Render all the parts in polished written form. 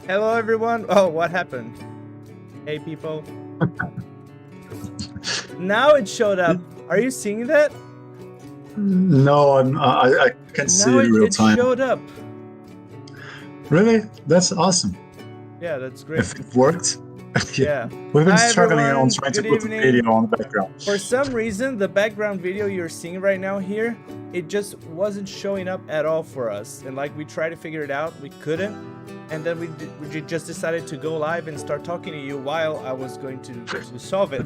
Hello, everyone. Oh, what happened? Hey, people. Now it showed up. Are you seeing that? No, I can't see it in real time. It showed up. Really? That's awesome. Yeah, that's great. If it worked. Yeah. We've been Hi, struggling everyone. on trying Good to put evening. the video on the background. For some reason, the background video you're seeing right now here, it just wasn't showing up at all for us. And like we tried to figure it out, we couldn't. And then we just decided to go live and start talking to you while I was going to solve it.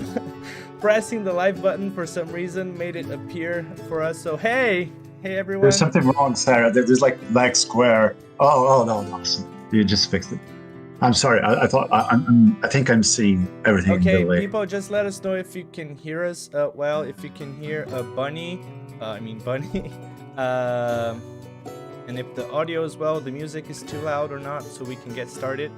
Pressing the live button for some reason made it appear for us. So hey everyone. There's something wrong, Sarah. There's like black square. Oh no, awesome. You just fixed it. I'm sorry. I thought I think I'm seeing everything. Okay, in the people, just let us know if you can hear us. Well, if you can hear Bunny, and if the audio as well, the music is too loud or not, so we can get started.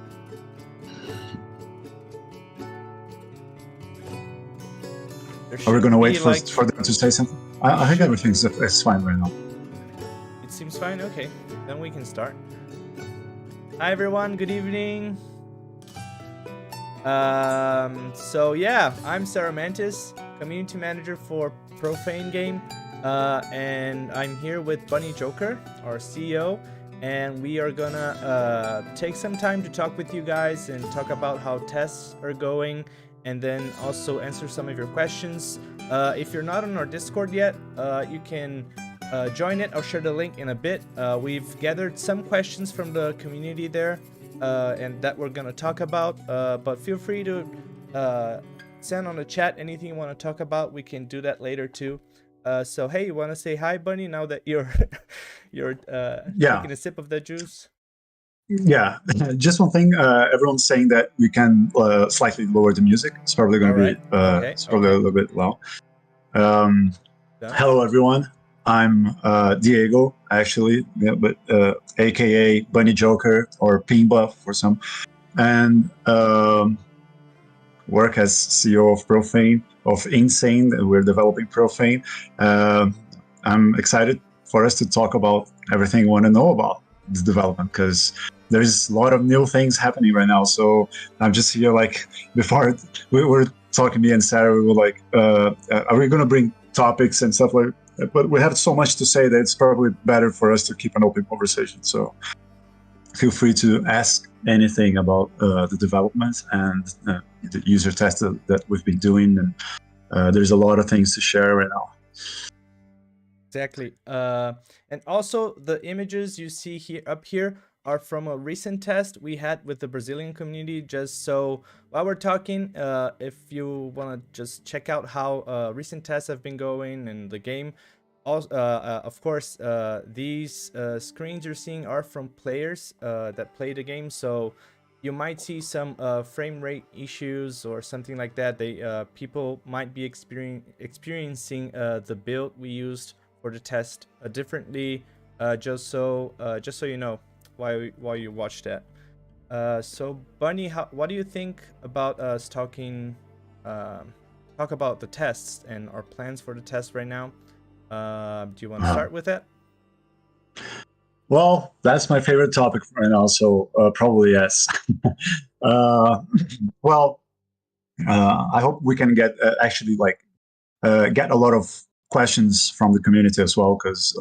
Are we gonna wait be, for them to say something? I think everything's is fine right now. It seems fine. Okay, then we can start. Hi everyone. Good evening. So yeah, I'm Saramantis, community manager for Profane game, and I'm here with BunnyJoker, our CEO, and we are gonna take some time to talk with you guys and talk about how tests are going, and then also answer some of your questions. If you're not on our Discord yet, you can join it. I'll share the link in a bit. We've gathered some questions from the community there, and that we're gonna talk about, but feel free to send on the chat anything you want to talk about. We can do that later too. So hey, you want to say hi, Bunny, now that you're taking a sip of the juice? Yeah, just one thing. Everyone's saying that we can slightly lower the music. It's probably going to be it's probably a little bit low. Hello everyone. I'm Diego, actually, yeah, but aka BunnyJoker or Pimba for some, and work as CEO of Profane, of Insane. We're developing Profane. I'm excited for us to talk about everything you want to know about this development, because there's a lot of new things happening right now. So I'm just here, like, before we were talking, me and Sarah, we were like, are we going to bring topics and stuff like that? But we have so much to say that it's probably better for us to keep an open conversation. So feel free to ask anything about the developments and the user tests that we've been doing. And there's a lot of things to share right now. Exactly. And also the images you see here up here are from a recent test we had with the Brazilian community. Just so while we're talking, if you want to just check out how recent tests have been going in the game. Also, of course, these screens you're seeing are from players that play the game, so you might see some frame rate issues or something like that. People might be experiencing the build we used for the test differently, just so you know while you watch that. So Bunny, what do you think about us talk about the tests and our plans for the test right now? Do you want to start with that? Well, that's my favorite topic right now, so probably yes. Well, I hope we can get actually get a lot of questions from the community as well, because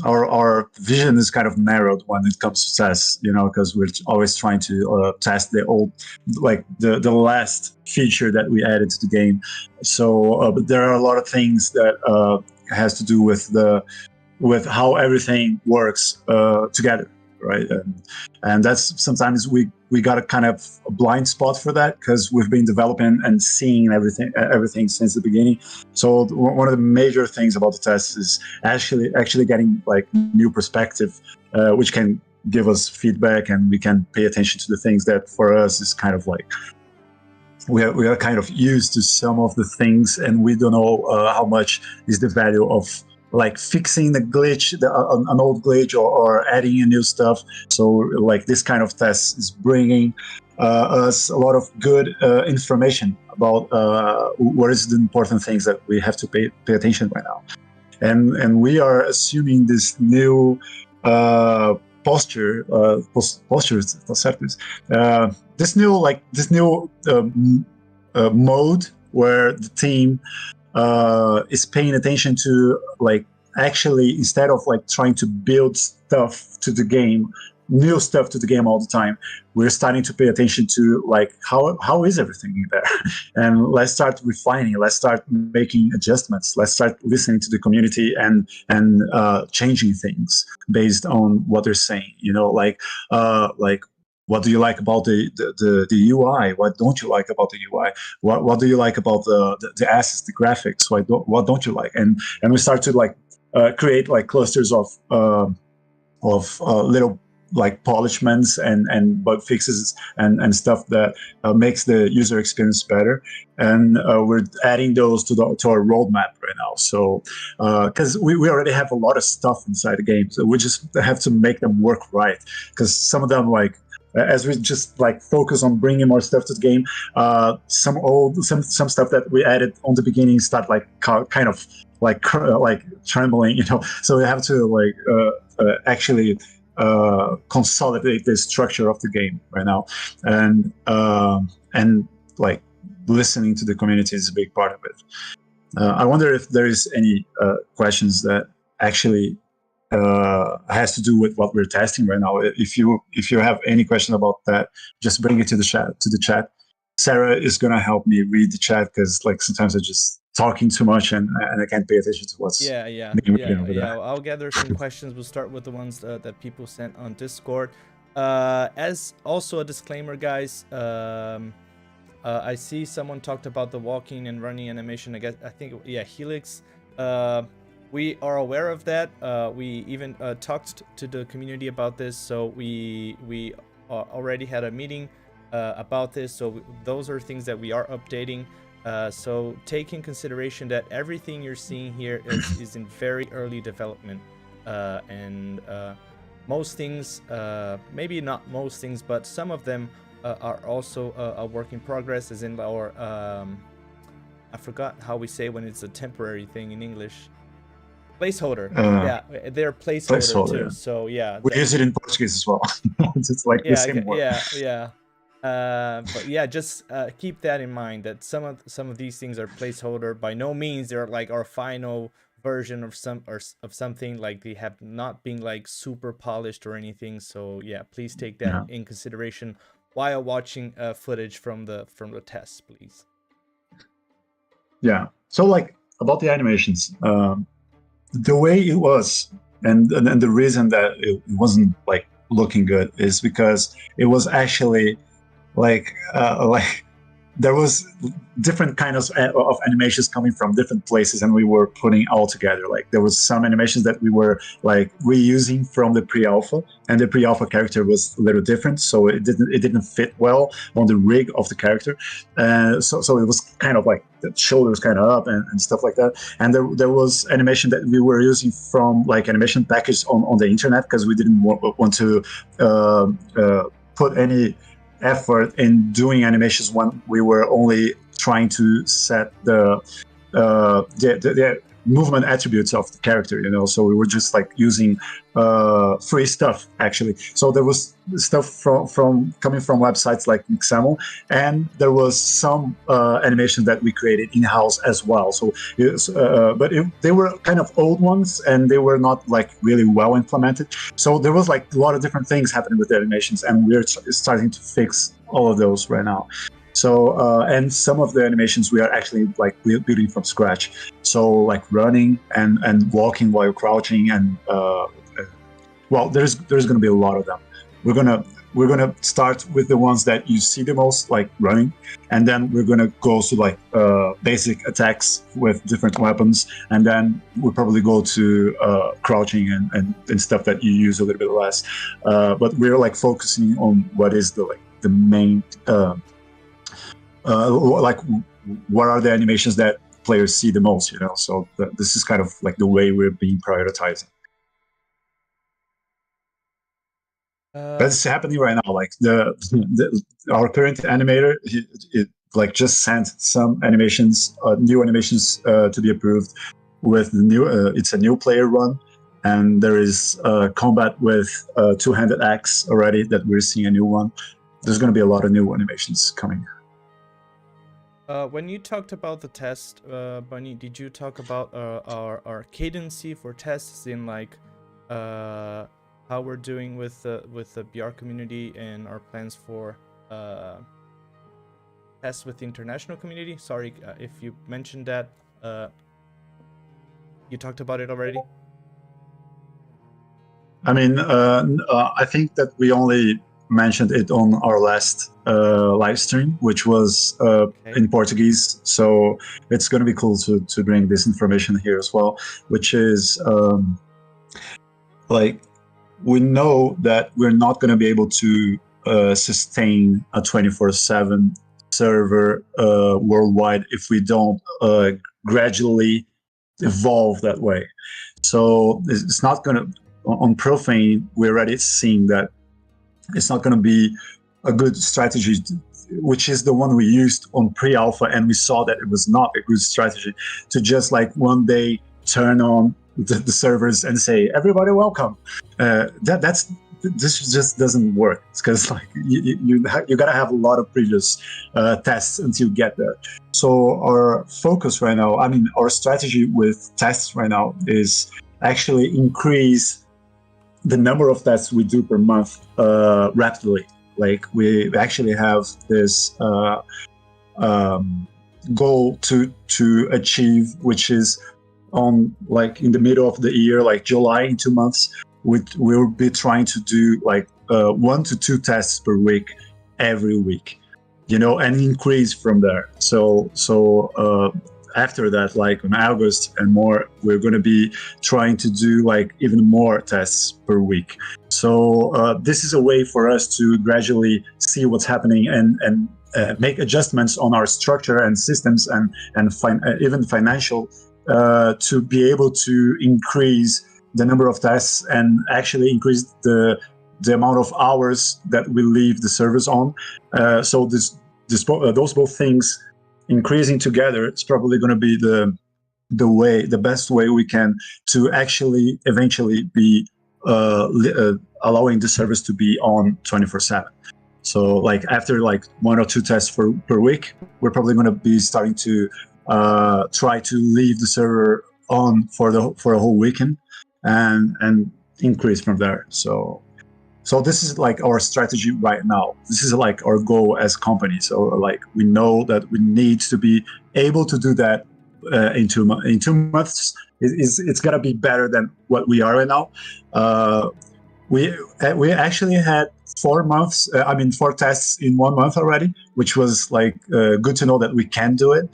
our vision is kind of narrowed when it comes to tests, you know, because we're always trying to test the old, like the last feature that we added to the game. So, but there are a lot of things that has to do with how everything works together, right? And that's sometimes we got a kind of a blind spot for that, because we've been developing and seeing everything since the beginning. So one of the major things about the test is actually getting like new perspective, which can give us feedback, and we can pay attention to the things that for us is kind of like we are kind of used to some of the things, and we don't know how much is the value of like fixing the glitch, an old glitch, or adding new stuff. So like this kind of test is bringing us a lot of good information about what is the important things that we have to pay attention right now. And we are assuming this new posture, this new mode where the team is paying attention to, like, actually, instead of like trying to build stuff to the game, new stuff to the game all the time, we're starting to pay attention to like how is everything in there, and let's start refining, let's start making adjustments, let's start listening to the community and changing things based on what they're saying, you know, like what do you like about the UI? What don't you like about the UI? What do you like about the assets, the graphics? What don't you like? And we start to like create like clusters of little like polishments and bug fixes and stuff that makes the user experience better. And we're adding those to our roadmap right now. So because we already have a lot of stuff inside the game, so we just have to make them work right. Because some of them, like, as we just like focus on bringing more stuff to the game, some stuff that we added on the beginning start like kind of like trembling, you know. So we have to like actually consolidate the structure of the game right now, and like listening to the community is a big part of it. I wonder if there is any questions that actually has to do with what we're testing right now. If you have any question about that, just bring it to the chat. Sarah is gonna help me read the chat because like sometimes I just talking too much and I can't pay attention to what's being written over there. I'll gather some questions. We'll start with the ones that people sent on Discord. As also a disclaimer, guys. I see someone talked about the walking and running animation. I think Helix. We are aware of that. We even talked to the community about this. So we already had a meeting about this. So those are things that we are updating. So take in consideration that everything you're seeing here is in very early development, and most things, maybe not most things, but some of them are also a work in progress, as in our I forgot how we say when it's a temporary thing in English. Placeholder. They're placeholder too. So yeah, we use it in Portuguese as well. It's like the same word. But yeah, just keep that in mind, that some of these things are placeholder. By no means they're like our final version of something. Like they have not been like super polished or anything. So yeah, please take that in consideration while watching footage from the tests, please. Yeah. So like about the animations, the way it was, and the reason that it wasn't like looking good is because it was actually like there was different kinds of animations coming from different places, and we were putting all together. Like there was some animations that we were like reusing from the pre-alpha, and the pre-alpha character was a little different, so it didn't fit well on the rig of the character. So it was kind of like the shoulders kind of up and stuff like that. And there was animation that we were using from like animation package on the internet, because we didn't want to put any effort in doing animations when we were only trying to set the movement attributes of the character, you know. So we were just like using free stuff actually. So there was stuff from coming from websites like Mixamo, and there was some animation that we created in-house as well. So they were kind of old ones, and they were not like really well implemented. So there was like a lot of different things happening with the animations, and we're starting to fix all of those right now. So and some of the animations we are actually like building from scratch. So like running and walking while crouching, and well, there's going to be a lot of them. We're gonna start with the ones that you see the most, like running, and then we're gonna go to like basic attacks with different weapons, and then we'll probably go to crouching and stuff that you use a little bit less. But we're like focusing on what is the main. Like what are the animations that players see the most, you know? So this is kind of like the way we're being prioritizing. That's happening right now. Like our current animator, it like just sent some animations, new animations to be approved with the new. It's a new player run, and there is combat with two-handed axe already that we're seeing a new one. There's going to be a lot of new animations coming. When you talked about the test, Bunny, did you talk about our cadency for tests, in like how we're doing with the BR community and our plans for tests with the international community? Sorry if you mentioned that. You talked about it already? I mean, I think that we only mentioned it on our last live stream, which was in Portuguese. So it's going to be cool to bring this information here as well, which is like, we know that we're not going to be able to sustain a 24/7 server worldwide if we don't gradually evolve that way. So it's not going to, on Profane, we're already seeing that it's not going to be a good strategy, which is the one we used on pre-alpha, and we saw that it was not a good strategy to just like one day turn on the servers and say everybody welcome. This just doesn't work, because like you gotta have a lot of previous tests until you get there. So our focus right now, I mean, our strategy with tests right now is actually increase the number of tests we do per month rapidly. Like we actually have this goal to achieve, which is on like in the middle of the year, like July, in 2 months, we'll be trying to do like 1 to 2 tests per week every week, you know, and increase from there. So after that, like in August and more, we're going to be trying to do like even more tests per week. So this is a way for us to gradually see what's happening and make adjustments on our structure and systems and even financial to be able to increase the number of tests and actually increase the amount of hours that we leave the servers on. So those both things increasing together, it's probably going to be the best way we can to actually eventually be allowing the service to be on 24/7. So like after like 1 or 2 tests per week, we're probably going to be starting to try to leave the server on for a whole weekend and increase from there. So this is like our strategy right now. This is like our goal as a company. So like we know that we need to be able to do that in 2 months. It's gotta be better than what we are right now. We actually had 4 months. 4 tests in 1 month already, which was like good to know that we can do it.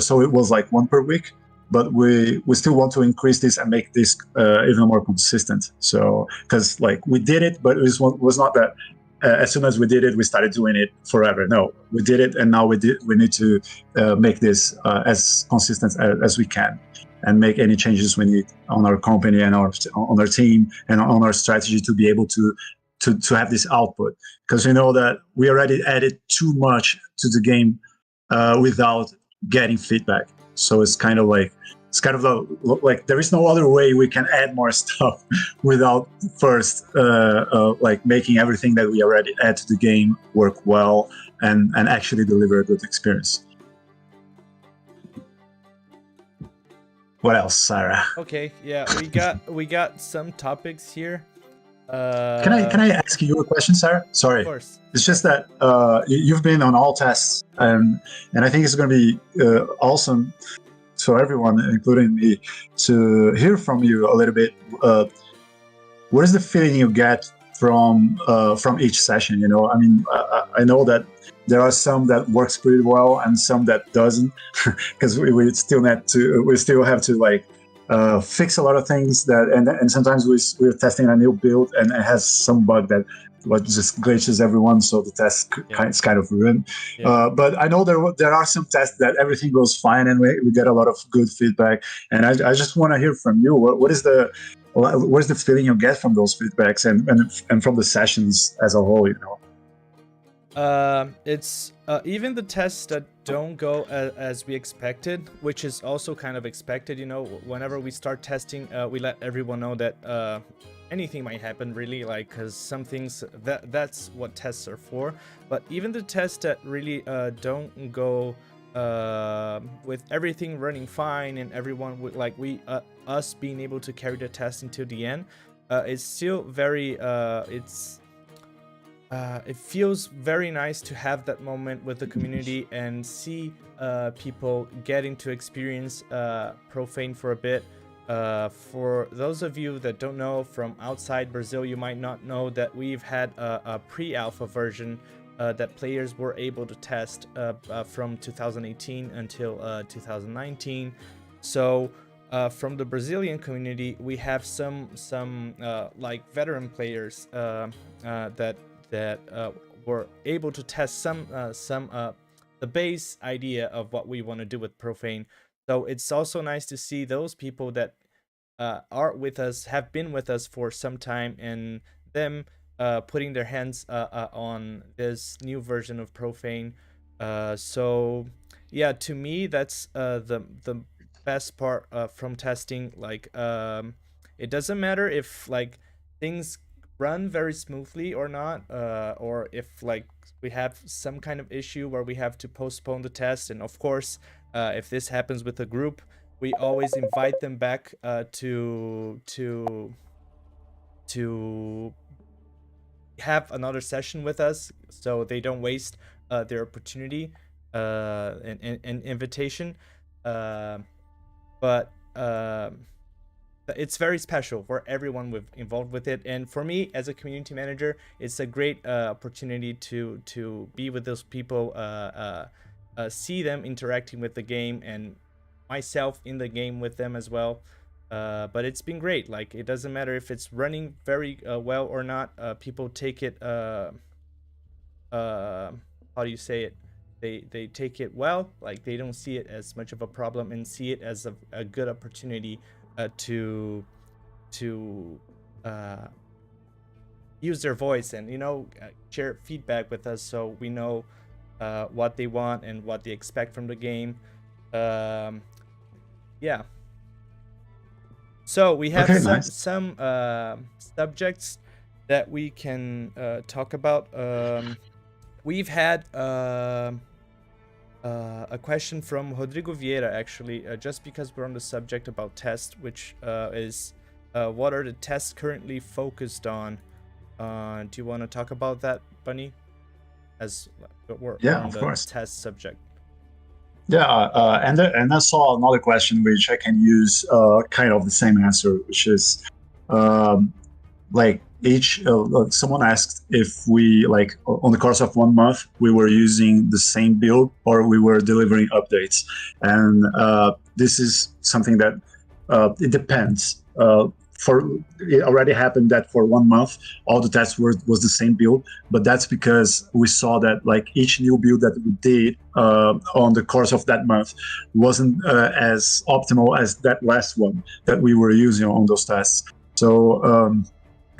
So it was like 1 per week. But we still want to increase this and make this even more consistent. So because like we did it, but it was not that as soon as we did it, we started doing it forever. No, we did it, and now we need to make this as consistent as we can, and make any changes we need on our company and on our team and on our strategy to be able to have this output. Because we know that we already added too much to the game without getting feedback. So it's kind of like there is no other way we can add more stuff without first like making everything that we already add to the game work well and actually deliver a good experience. What else, Sarah? Okay, yeah, we got some topics here. Can I ask you a question, Sarah? Sorry. Of course. It's just that you've been on all tests, and I think it's going to be awesome for everyone, including me, to hear from you a little bit. What is the feeling you get from each session? You know, I mean, I know that there are some that works pretty well and some that doesn't, because we still have to like fix a lot of things and sometimes we're testing a new build and it has some bug that just glitches everyone, so the test is kind of ruined. But I know there are some tests that everything goes fine and we get a lot of good feedback, and I just want to hear from you. What is the feeling you get from those feedbacks and from the sessions as a whole, you know? It's even the tests that don't go as we expected, which is also kind of expected, you know. Whenever we start testing, we let everyone know that anything might happen, really, like, because some things that's what tests are for. But even the tests that really don't go with everything running fine and everyone with like us being able to carry the test until the end, it's still very it feels very nice to have that moment with the community and see people getting to experience Profane for a bit. For those of you that don't know, from outside Brazil, you might not know that we've had a pre-alpha version that players were able to test from 2018 until 2019. So from the Brazilian community, we have some like veteran players that were able to test some the base idea of what we want to do with Profane. So it's also nice to see those people that are with us, have been with us for some time, and them putting their hands on this new version of Profane. So yeah, to me that's the best part from testing. Like it doesn't matter if like things run very smoothly or not, or if like we have some kind of issue where we have to postpone the test. And of course, if this happens with a group, we always invite them back to have another session with us, so they don't waste their opportunity and invitation. Uh, but it's very special for everyone involved with it, and for me as a community manager, it's a great opportunity to be with those people, see them interacting with the game, and myself in the game with them as well. But it's been great. Like it doesn't matter if it's running very well or not. People take it. How do you say it? They take it well. Like they don't see it as much of a problem and see it as a good opportunity to use their voice and share feedback with us, so we know what they want and what they expect from the game. Yeah. So we have some subjects that we can talk about. We've had a question from Rodrigo Vieira, actually, just because we're on the subject about tests, which is what are the tests currently focused on? Do you want to talk about that, Bunny? As we're on the test subject. Yeah, and I saw another question which I can use kind of the same answer, which is like someone asked if we, like, on the course of 1 month we were using the same build or we were delivering updates, and this is something that it depends. It already happened that for 1 month all the tests was the same build, but that's because we saw that like each new build that we did on the course of that month wasn't as optimal as that last one that we were using on those tests. So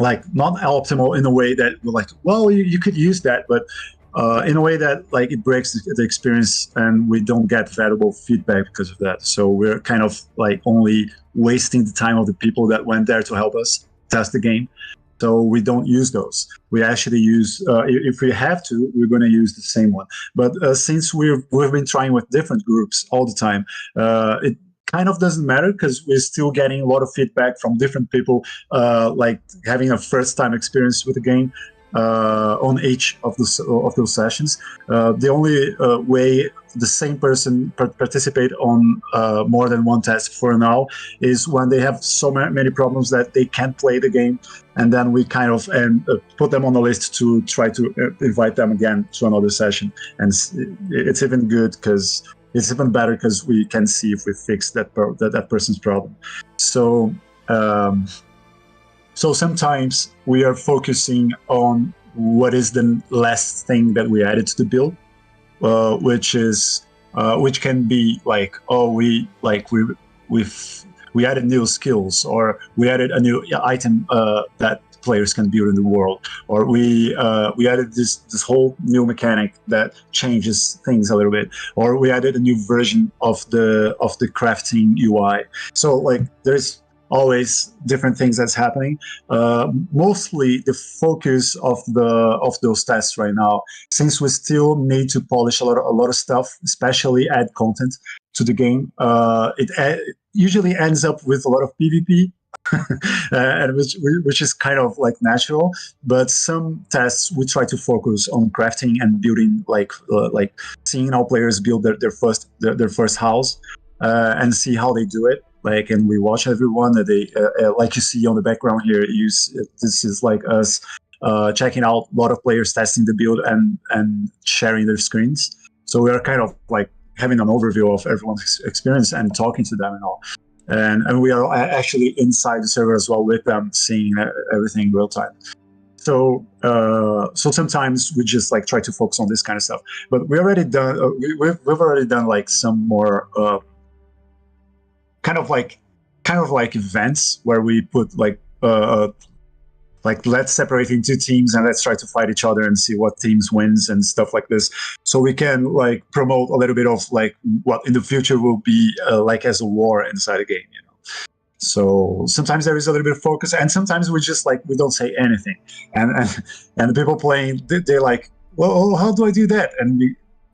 like not optimal in a way that we're like, well, you could use that, but in a way that like it breaks the experience and we don't get valuable feedback because of that. So we're kind of like only wasting the time of the people that went there to help us test the game. So we don't use those. We actually use, if we have to, we're going to use the same one. But since we've been trying with different groups all the time, it kind of doesn't matter because we're still getting a lot of feedback from different people, like having a first-time experience with the game. On each of those sessions. The only way the same person participate on more than one test for now is when they have so many problems that they can't play the game, and then we kind of put them on the list to try to invite them again to another session. And it's even good because it's even better because we can see if we fix that person's problem. So sometimes we are focusing on what is the last thing that we added to the build, which can be like, oh, we added new skills, or we added a new item that players can build in the world, or we added this whole new mechanic that changes things a little bit, or we added a new version of the crafting UI. So like there's always different things that's happening. Mostly the focus of those tests right now, since we still need to polish a lot of stuff, especially add content to the game. It usually ends up with a lot of PvP, and which is kind of like natural. But some tests we try to focus on crafting and building, like seeing how players build their first house and see how they do it. Like, and we watch everyone that they like you see on the background here. This is like us checking out a lot of players testing the build and sharing their screens. So we are kind of like having an overview of everyone's experience and talking to them and all. And we are actually inside the server as well with them, seeing everything real time. So sometimes we just like try to focus on this kind of stuff. But we already done. We've already done like some more. Kind of like events where we put like like let's separate into teams and let's try to fight each other and see what teams wins and stuff like this. So we can like promote a little bit of like what in the future will be like as a war inside a game, you know. So sometimes there is a little bit of focus, and sometimes we just like we don't say anything, and the people playing they're like, well, how do I do that? And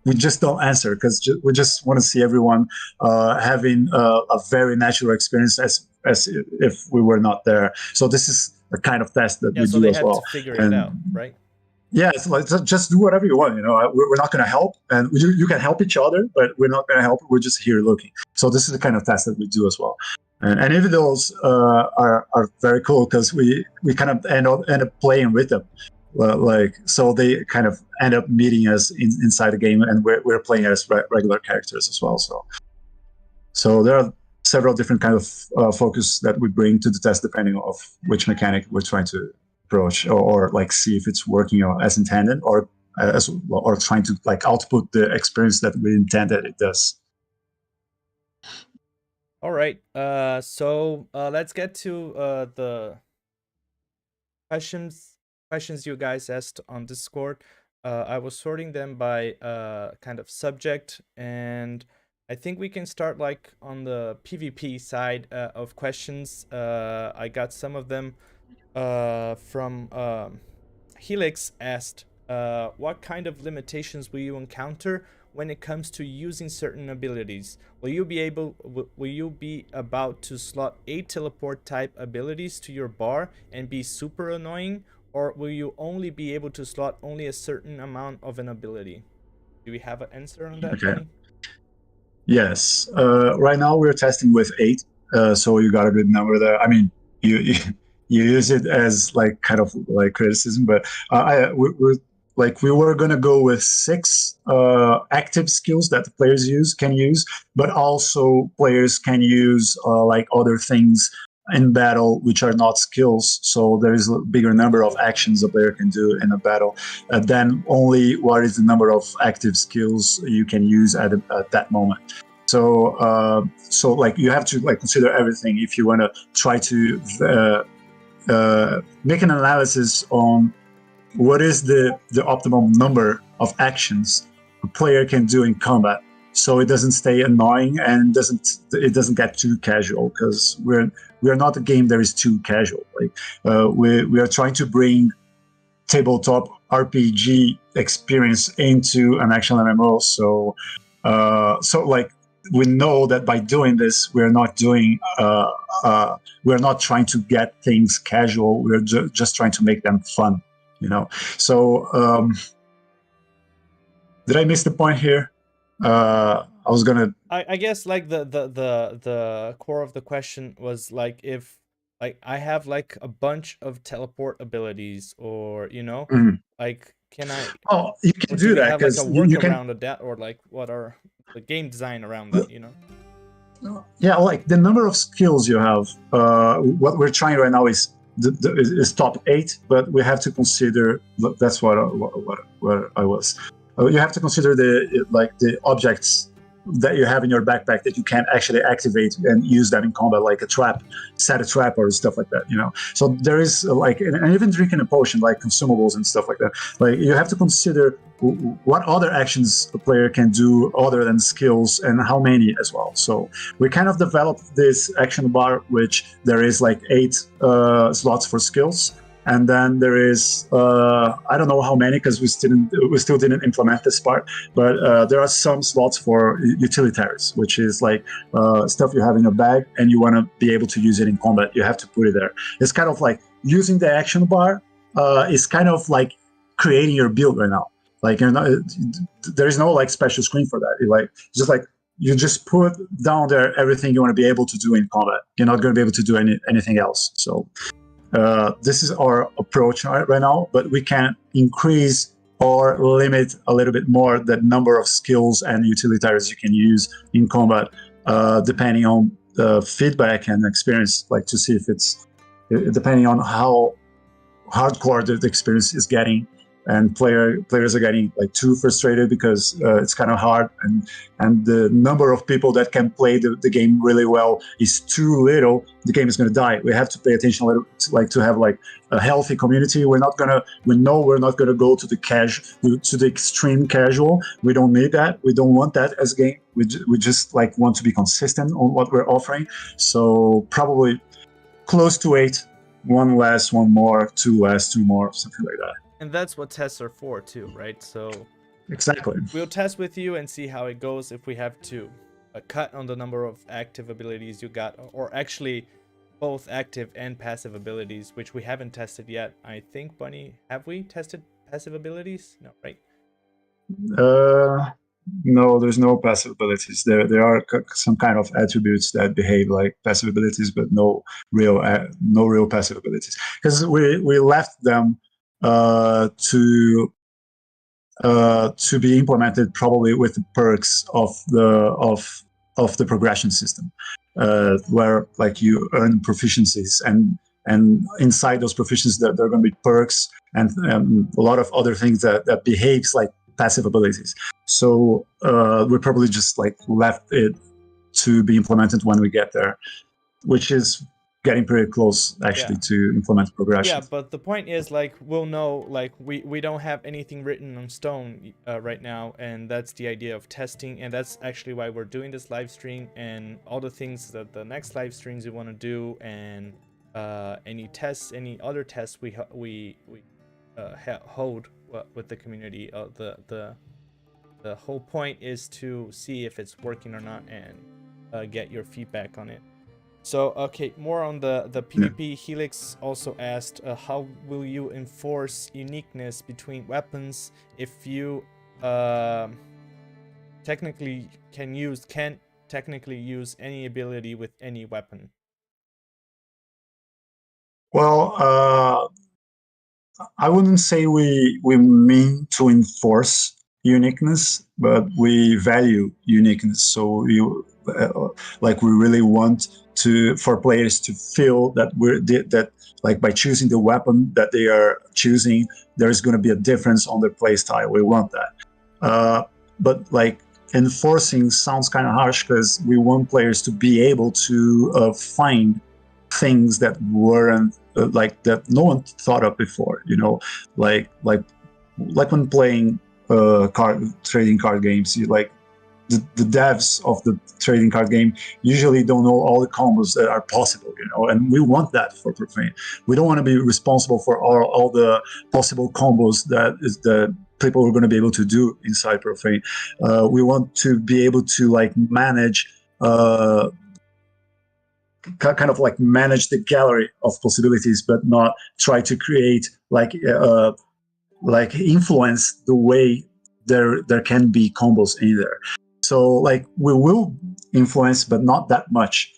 we just don't answer because we just want to see everyone having a very natural experience as if we were not there. So this is a kind of test that we so do they as had well. to figure it out, right? Yeah, it's like just do whatever you want. You know, we're not going to help, and you can help each other, but we're not going to help. We're just here looking. So this is the kind of test that we do as well. And even those are very cool because we kind of end up playing with them. Like so they kind of end up meeting us inside the game, and we're playing as regular characters as well. So there are several different kind of focus that we bring to the test depending on which mechanic we're trying to approach, or like see if it's working as intended, or trying to like output the experience that we intended it does. All right. So let's get to the questions you guys asked on Discord. I was sorting them by kind of subject, and I think we can start like on the PvP side of questions. I got some of them from Helix asked, what kind of limitations will you encounter when it comes to using certain abilities? Will you be about to slot 8 teleport type abilities to your bar and be super annoying, or will you only be able to slot only a certain amount of an ability? Do we have an answer on that? Okay. Yes. Right now we're testing with 8, so you got a good number there. I mean, you use it as like kind of like criticism, but we were gonna go with 6 active skills that the players can use, but also players can use like other things in battle which are not skills. So there is a bigger number of actions a player can do in a battle than only what is the number of active skills you can use at that moment. So like you have to like consider everything if you want to try to make an analysis on what is the optimum number of actions a player can do in combat, so it doesn't stay annoying and it doesn't get too casual, because we are not a game that is too casual. Like we are trying to bring tabletop RPG experience into an action MMO. So like we know that by doing this, we're not trying to get things casual. We're just trying to make them fun, you know. So did I miss the point here? I was gonna. I guess like the core of the question was like, if like I have like a bunch of teleport abilities, or you know, like can I? Oh, you can do we that have like a because you can. workaround of that, or like what are the game design around that? You know. Yeah, like the number of skills you have. What we're trying right now is top 8, but we have to consider. That's what I was. You have to consider the objects that you have in your backpack that you can actually activate and use them in combat, like a trap, set a trap or stuff like that, you know. So there is like, and even drinking a potion, like consumables and stuff like that. Like you have to consider what other actions a player can do other than skills, and how many as well. So we kind of developed this action bar, which there is like 8 slots for skills. And then there is I don't know how many, because we still didn't implement this part, but there are some slots for utilitaries, which is like stuff you have in your bag and you want to be able to use it in combat. You have to put it there. It's kind of like using the action bar is kind of like creating your build right now. Like there is no like special screen for that. You just put down there everything you want to be able to do in combat. You're not going to be able to do anything else. So. This is our approach right now, but we can increase or limit a little bit more the number of skills and utilitarians you can use in combat, depending on the feedback and experience, like to see if it's depending on how hardcore the experience is getting. and players are getting like too frustrated because it's kind of hard, and the number of people that can play the game really well is too little. The game is going to die. We have to pay attention to have like a healthy community. We know we're not going to go to the extreme casual. We don't need that. We don't want that as a game. We just like want to be consistent on what we're offering. So probably close to 8, 1 less, 1 more, 2 less, 2 more, something like that. And that's what tests are for too, right? So exactly, we'll test with you and see how it goes. If we have to cut on the number of active abilities you got, or actually both active and passive abilities, which we haven't tested yet. I think, Bunny, have we tested passive abilities? No, right? No, there's no passive abilities. There are some kind of attributes that behave like passive abilities, but no real passive abilities, because we left them to be implemented probably with the perks of the progression system, where like you earn proficiencies, and inside those proficiencies there are going to be perks and a lot of other things that behaves like passive abilities. So we probably just like left it to be implemented when we get there, which is getting pretty close actually to implement progression. Yeah, but the point is, like, we'll know, like, we don't have anything written on stone right now, and that's the idea of testing, and that's actually why we're doing this live stream, and all the things that the next live streams we want to do, and any other tests we hold with the community. The whole point is to see if it's working or not, and get your feedback on it. So, okay, more on the PvP. Helix also asked, how will you enforce uniqueness between weapons if you can't technically use any ability with any weapon? Well, I wouldn't say we mean to enforce uniqueness, but we value uniqueness. So we really want for players to feel that like by choosing the weapon that they are choosing, there's going to be a difference on their play style. We want that, but like enforcing sounds kind of harsh, because we want players to be able to find things that weren't that no one thought of before. You know, like when playing trading card games, the devs of the trading card game usually don't know all the combos that are possible, and we want that for Profane. We don't want to be responsible for all the possible combos that people are going to be able to do inside Profane. We want to be able to manage kind of manage the gallery of possibilities, but not try to create influence the way there can be combos in there. So we will influence, but not that much.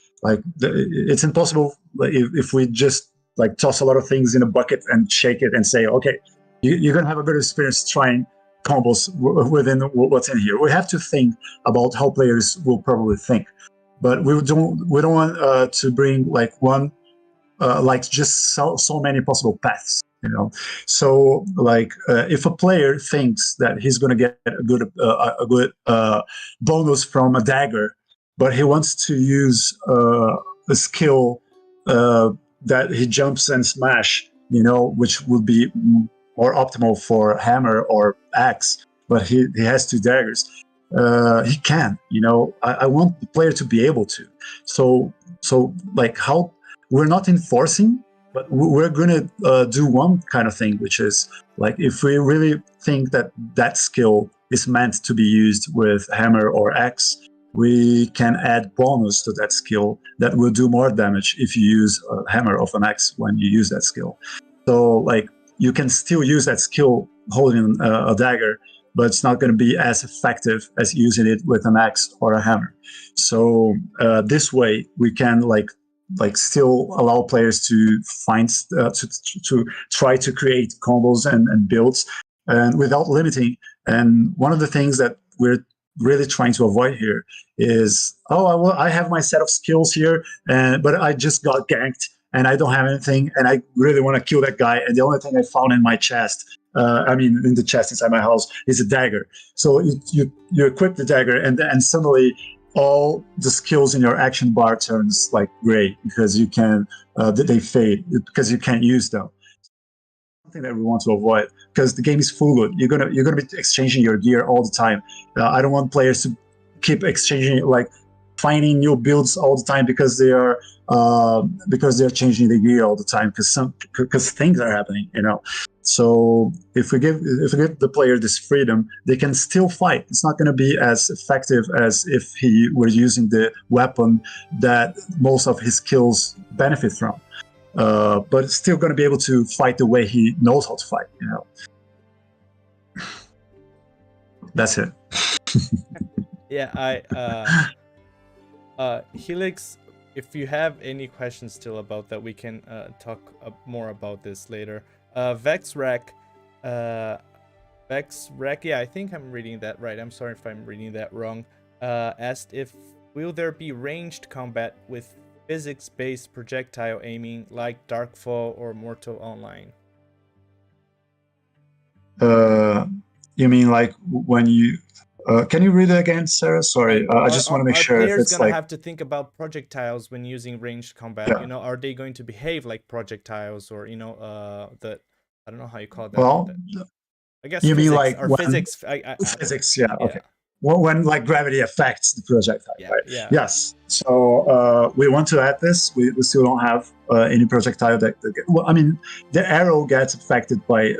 It's impossible if we just toss a lot of things in a bucket and shake it and say, okay, you're gonna have a good experience trying combos within what's in here. We have to think about how players will probably think, but we don't want to bring just so many possible paths. So if a player thinks that he's going to get a good bonus from a dagger, but he wants to use a skill that he jumps and smash, which would be more optimal for hammer or axe, but he has 2 daggers, he can. I want the player to be able to. So how we're not enforcing, but we're going to do one kind of thing, which is if we really think that skill is meant to be used with hammer or axe, we can add bonus to that skill that will do more damage if you use a hammer of an axe when you use that skill. So you can still use that skill holding a dagger, but it's not going to be as effective as using it with an axe or a hammer. So this way we can still allow players to find to try to create combos and builds, and without limiting. And one of the things that we're really trying to avoid here is, I have my set of skills here, but I just got ganked and I don't have anything, and I really want to kill that guy, and the only thing I found in my chest I mean, in the chest inside my house is a dagger. So you equip the dagger, and suddenly all the skills in your action bar turns like gray because you can they fade because you can't use them. Something that we want to avoid because the game is full of you're gonna be exchanging your gear all the time. I don't want players to keep exchanging, like finding new builds all the time because they're changing the gear all the time because things are happening, you know. So if we give the player this freedom, they can still fight. It's not going to be as effective as if he were using the weapon that most of his skills benefit from. But it's still going to be able to fight the way he knows how to fight, you know. That's it. Yeah, Helix, if you have any questions still about that, we can talk more about this later. Vexrec, yeah, I think I'm reading that right. I'm sorry if I'm reading that wrong. Asked if will there be ranged combat with physics-based projectile aiming like Darkfall or Mortal Online? You mean like when you? Can you read it again, Sarah? Sorry, I just want to make sure if it's gonna like. Have to think about projectiles when using ranged combat. Yeah. You know, are they going to behave like projectiles, or you know, I don't know how you call that. Well, I guess you physics, mean like or when, physics. physics, yeah, okay. When like gravity affects the projectile, yeah, right? Yeah. Yes. So we want to add this. We still don't have any projectile that well, I mean, the arrow gets affected by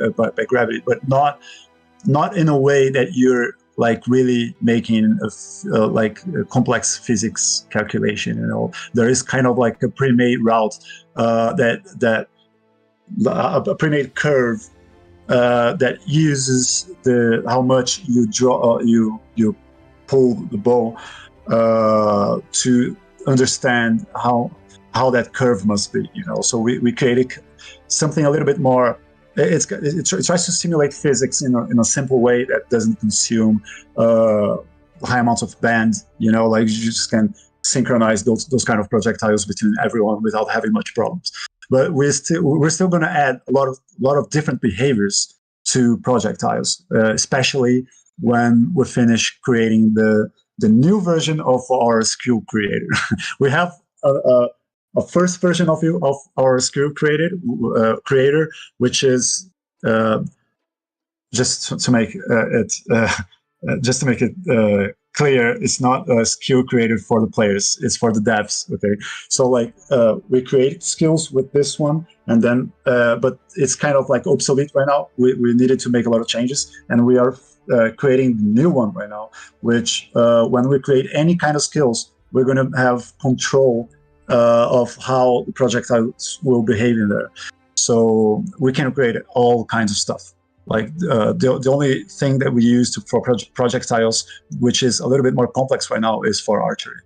gravity, but not in a way that you're like really making a complex physics calculation. You know, there is kind of like a pre-made route that a pre-made curve that uses how much you draw you pull the bow to understand how that curve must be, you know. So we created something a little bit more. It tries to simulate physics in a simple way that doesn't consume high amounts of band, you know, like you just can synchronize those kind of projectiles between everyone without having much problems. But we're still going to add a lot of different behaviors to projectiles, especially when we finish creating the new version of our skill creator. We have a first version of our skill creator, which is just to make it clear, it's not a skill created for the players, it's for the devs. Okay, so like we create skills with this one, and then but it's kind of like obsolete right now. We needed to make a lot of changes, and we are creating the new one right now, which when we create any kind of skills, we're going to have control of how the projectiles will behave in there. So we can create all kinds of stuff. Like the only thing that we use for projectiles, which is a little bit more complex right now, is for archery.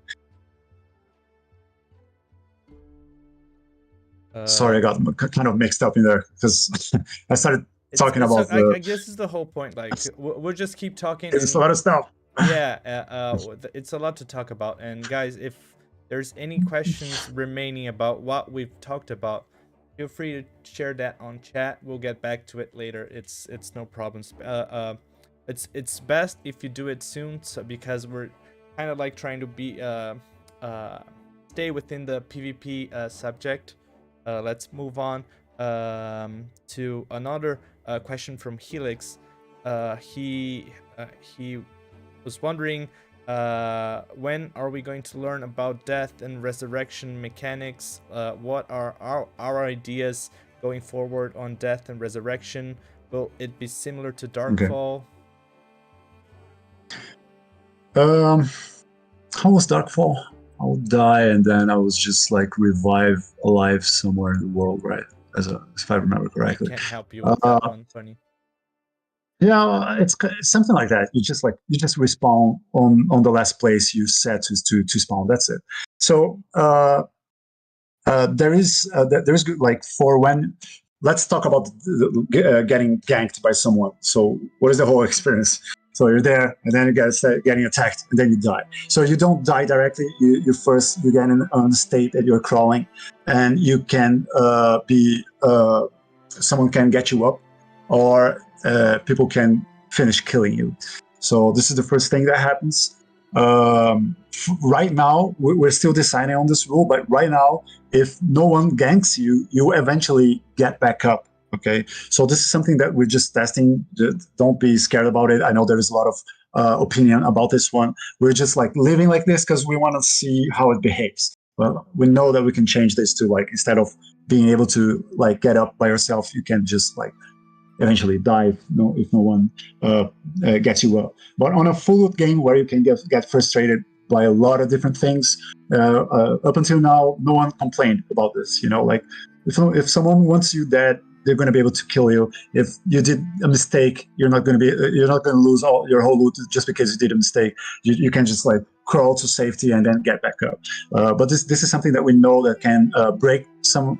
Sorry, I got kind of mixed up in there because I started talking about. I guess this is the whole point. Like we'll just keep talking. It's a lot of stuff. Yeah, it's a lot to talk about. And guys, if there's any questions remaining about what we've talked about, feel free to share that on chat. We'll get back to it later. It's no problems. It's best if you do it soon, because we're kind of like trying to be stay within the PvP subject. Let's move on to another question from Helix. He was wondering, when are we going to learn about death and resurrection mechanics? What are our ideas going forward on death and resurrection? Will it be similar to Darkfall? Okay. How was Darkfall? I would die and then I was just like revive alive somewhere in the world, right? If I remember correctly. I can't help you with that one, Bunny. Yeah, it's something like that. You just respawn on the last place you set to spawn. That's it. So there is like for when. Let's talk about getting ganked by someone. So what is the whole experience? So you're there, and then you get getting attacked, and then you die. So you don't die directly. You get in a state that you're crawling, and you can someone can get you up, or people can finish killing you. So this is the first thing that happens. Right now, we're still deciding on this rule, but right now, if no one ganks you, you eventually get back up. Okay, so this is something that we're just testing. Don't be scared about it. I know there is a lot of opinion about this one. We're just like living like this because we want to see how it behaves. Well, we know that we can change this to like, instead of being able to like get up by yourself, you can just like eventually die if no one gets you up. But on a full loot game where you can get frustrated by a lot of different things, up until now, no one complained about this. You know, like if someone wants you dead, they're going to be able to kill you. If you did a mistake, you're not going to lose all your whole loot just because you did a mistake. You can just like crawl to safety and then get back up. But this is something that we know that can break some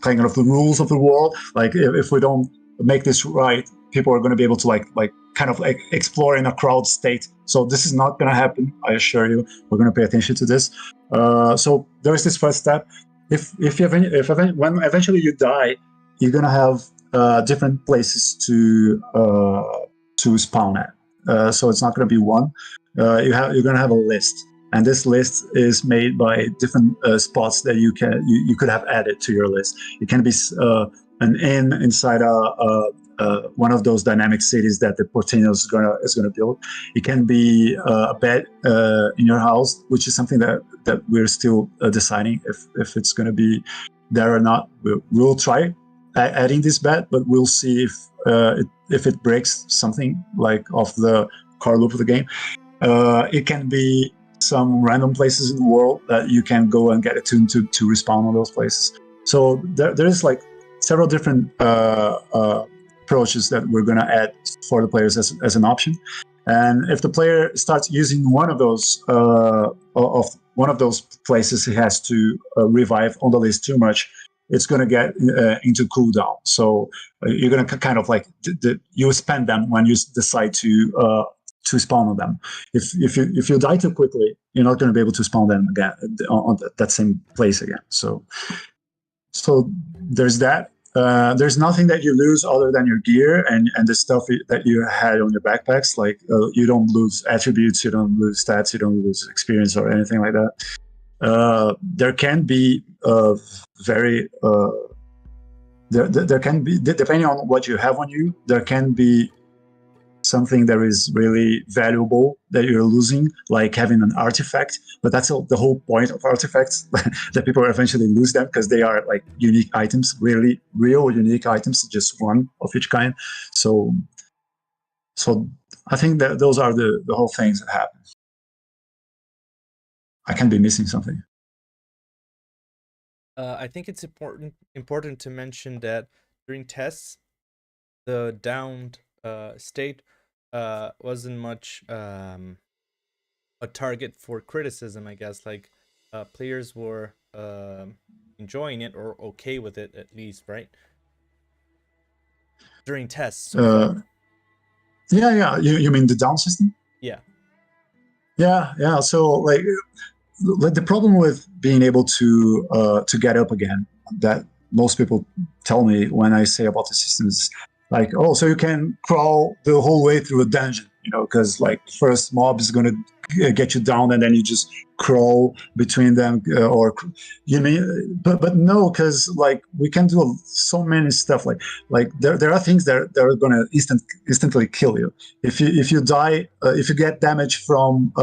kind of the rules of the world. Like if we don't make this right, people are going to be able to like kind of like explore in a crowd state. So this is not going to happen. I assure you. We're going to pay attention to this. So there is this first step. If when eventually you die, you're going to have different places to spawn at. So it's not going to be one. You're going to have a list. And this list is made by different spots that you could have added to your list. It can be an inn inside one of those dynamic cities that the Porteño is gonna build. It can be a bed in your house, which is something that we're still deciding if it's gonna be there or not. We'll try adding this bed, but we'll see if it breaks something like of the core loop of the game. It can be some random places in the world that you can go and get attuned to respawn on those places. So there is like several different approaches that we're going to add for the players as an option. And if the player starts using one of those places, he has to revive on the list too much, it's going to get into cooldown. So you're going to kind of like you spend them when you decide to spawn on them. If you die too quickly, you're not going to be able to spawn them again on that same place again. So there's that. There's nothing that you lose other than your gear and the stuff that you had on your backpacks. Like you don't lose attributes, you don't lose stats, you don't lose experience or anything like that. There can be there can be, depending on what you have on you, there can be something that is really valuable that you're losing, like having an artifact. But that's the whole point of artifacts, that people eventually lose them because they are like unique items, really real unique items, just one of each kind. So I think that those are the whole things that happen. I can be missing something. I think it's important to mention that during tests, the downed state wasn't much a target for criticism, I guess. Like players were enjoying it or okay with it at least, right? During tests. Yeah. You mean the down system? Yeah. So like the problem with being able to get up again, that most people tell me when I say about the system is like, oh, so you can crawl the whole way through a dungeon, because like first mob is going to get you down and then you just crawl between them, or you mean, but no, because like we can do so many stuff. Like there are things that are going to instantly kill you if you die, if you get damage from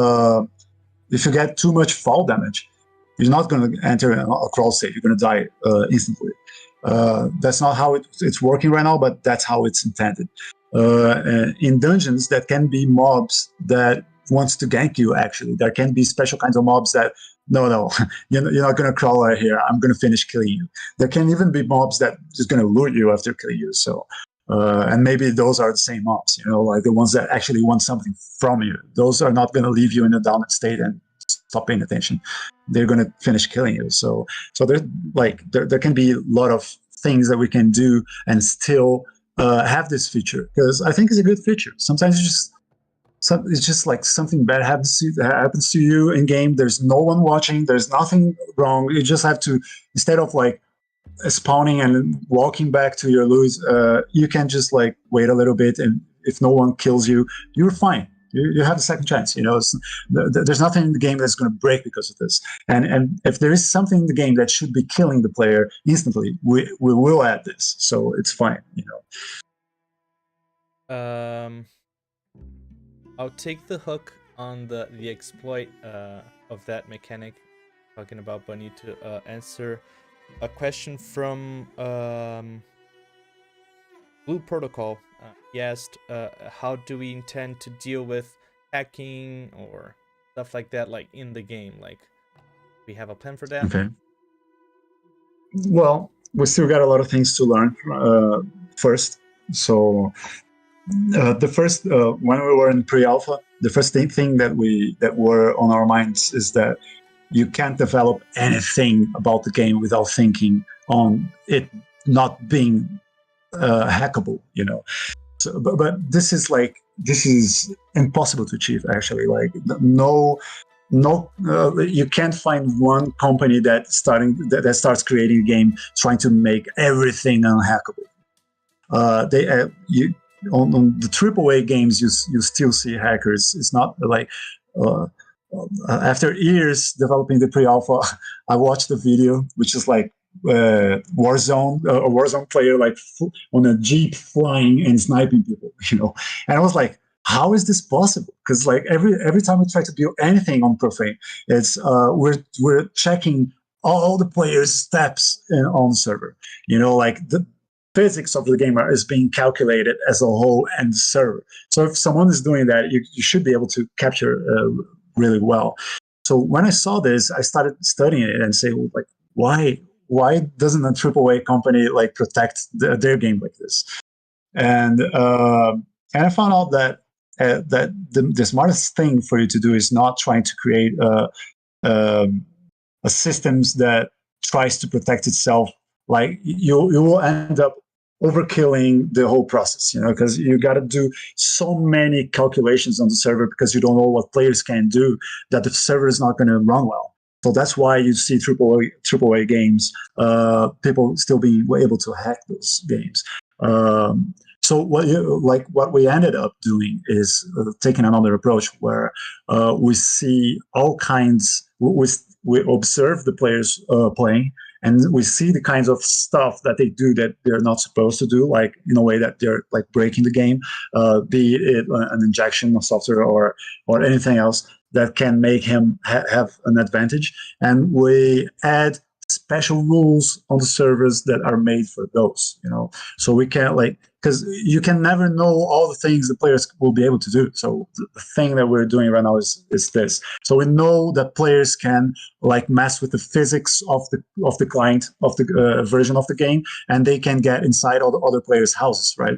if you get too much fall damage, you're not going to enter a crawl state. You're going to die instantly. That's not how it's working right now, but that's how it's intended. In dungeons, that can be mobs that wants to gank you. Actually, there can be special kinds of mobs that no, you're not going to crawl right here. I'm going to finish killing you. There can even be mobs that just going to lure you after killing you. So, and maybe those are the same mobs, like the ones that actually want something from you. Those are not going to leave you in a down state and stop paying attention. They're going to finish killing you. So there can be a lot of things that we can do and still have this feature, because I think it's a good feature. Sometimes it's just like something bad happens to you in game. There's no one watching. There's nothing wrong. You just have to, instead of like spawning and walking back to your Lewis, you can just like wait a little bit, and if no one kills you, you're fine. You have a second chance. There's nothing in the game that's going to break because of this. And if there is something in the game that should be killing the player instantly, we will add this, so it's fine. I'll take the hook on the exploit of that mechanic, talking about Bunny, to answer a question from Blue Protocol. He asked, how do we intend to deal with hacking or stuff like that, like in the game? Like, we have a plan for that? Okay. Well, we still got a lot of things to learn first. So the first, when we were in pre-alpha, the first thing that were on our minds is that you can't develop anything about the game without thinking on it not being hackable. So, but this is impossible to achieve. Actually, like you can't find one company that starts creating a game trying to make everything unhackable. On the AAA games, you still see hackers. It's not like after years developing the pre-alpha, I watched the video, which is like Warzone, a Warzone player like on a jeep flying and sniping people, and I was like, how is this possible? Because like every time we try to build anything on Profane, it's we're checking all the players' steps on the server. Like the physics of the game is being calculated as a whole and the server. So if someone is doing that, you should be able to capture really well. So when I saw this, I started studying it and say, well, like, why doesn't a AAA company like protect their game like this? And I found out that the smartest thing for you to do is not trying to create a systems that tries to protect itself. Like you will end up overkilling the whole process, because you got to do so many calculations on the server because you don't know what players can do, that the server is not going to run well. So that's why you see AAA games, people still being able to hack those games. So what we ended up doing is taking another approach where we see all kinds. We observe the players playing, and we see the kinds of stuff that they do that they're not supposed to do, like in a way that they're like breaking the game, be it an injection of software or anything else that can make him have an advantage. And we add special rules on the servers that are made for those, so we can't because you can never know all the things the players will be able to do. So the thing that we're doing right now is this. So we know that players can like mess with the physics of the client of the version of the game, and they can get inside all the other players' houses, right?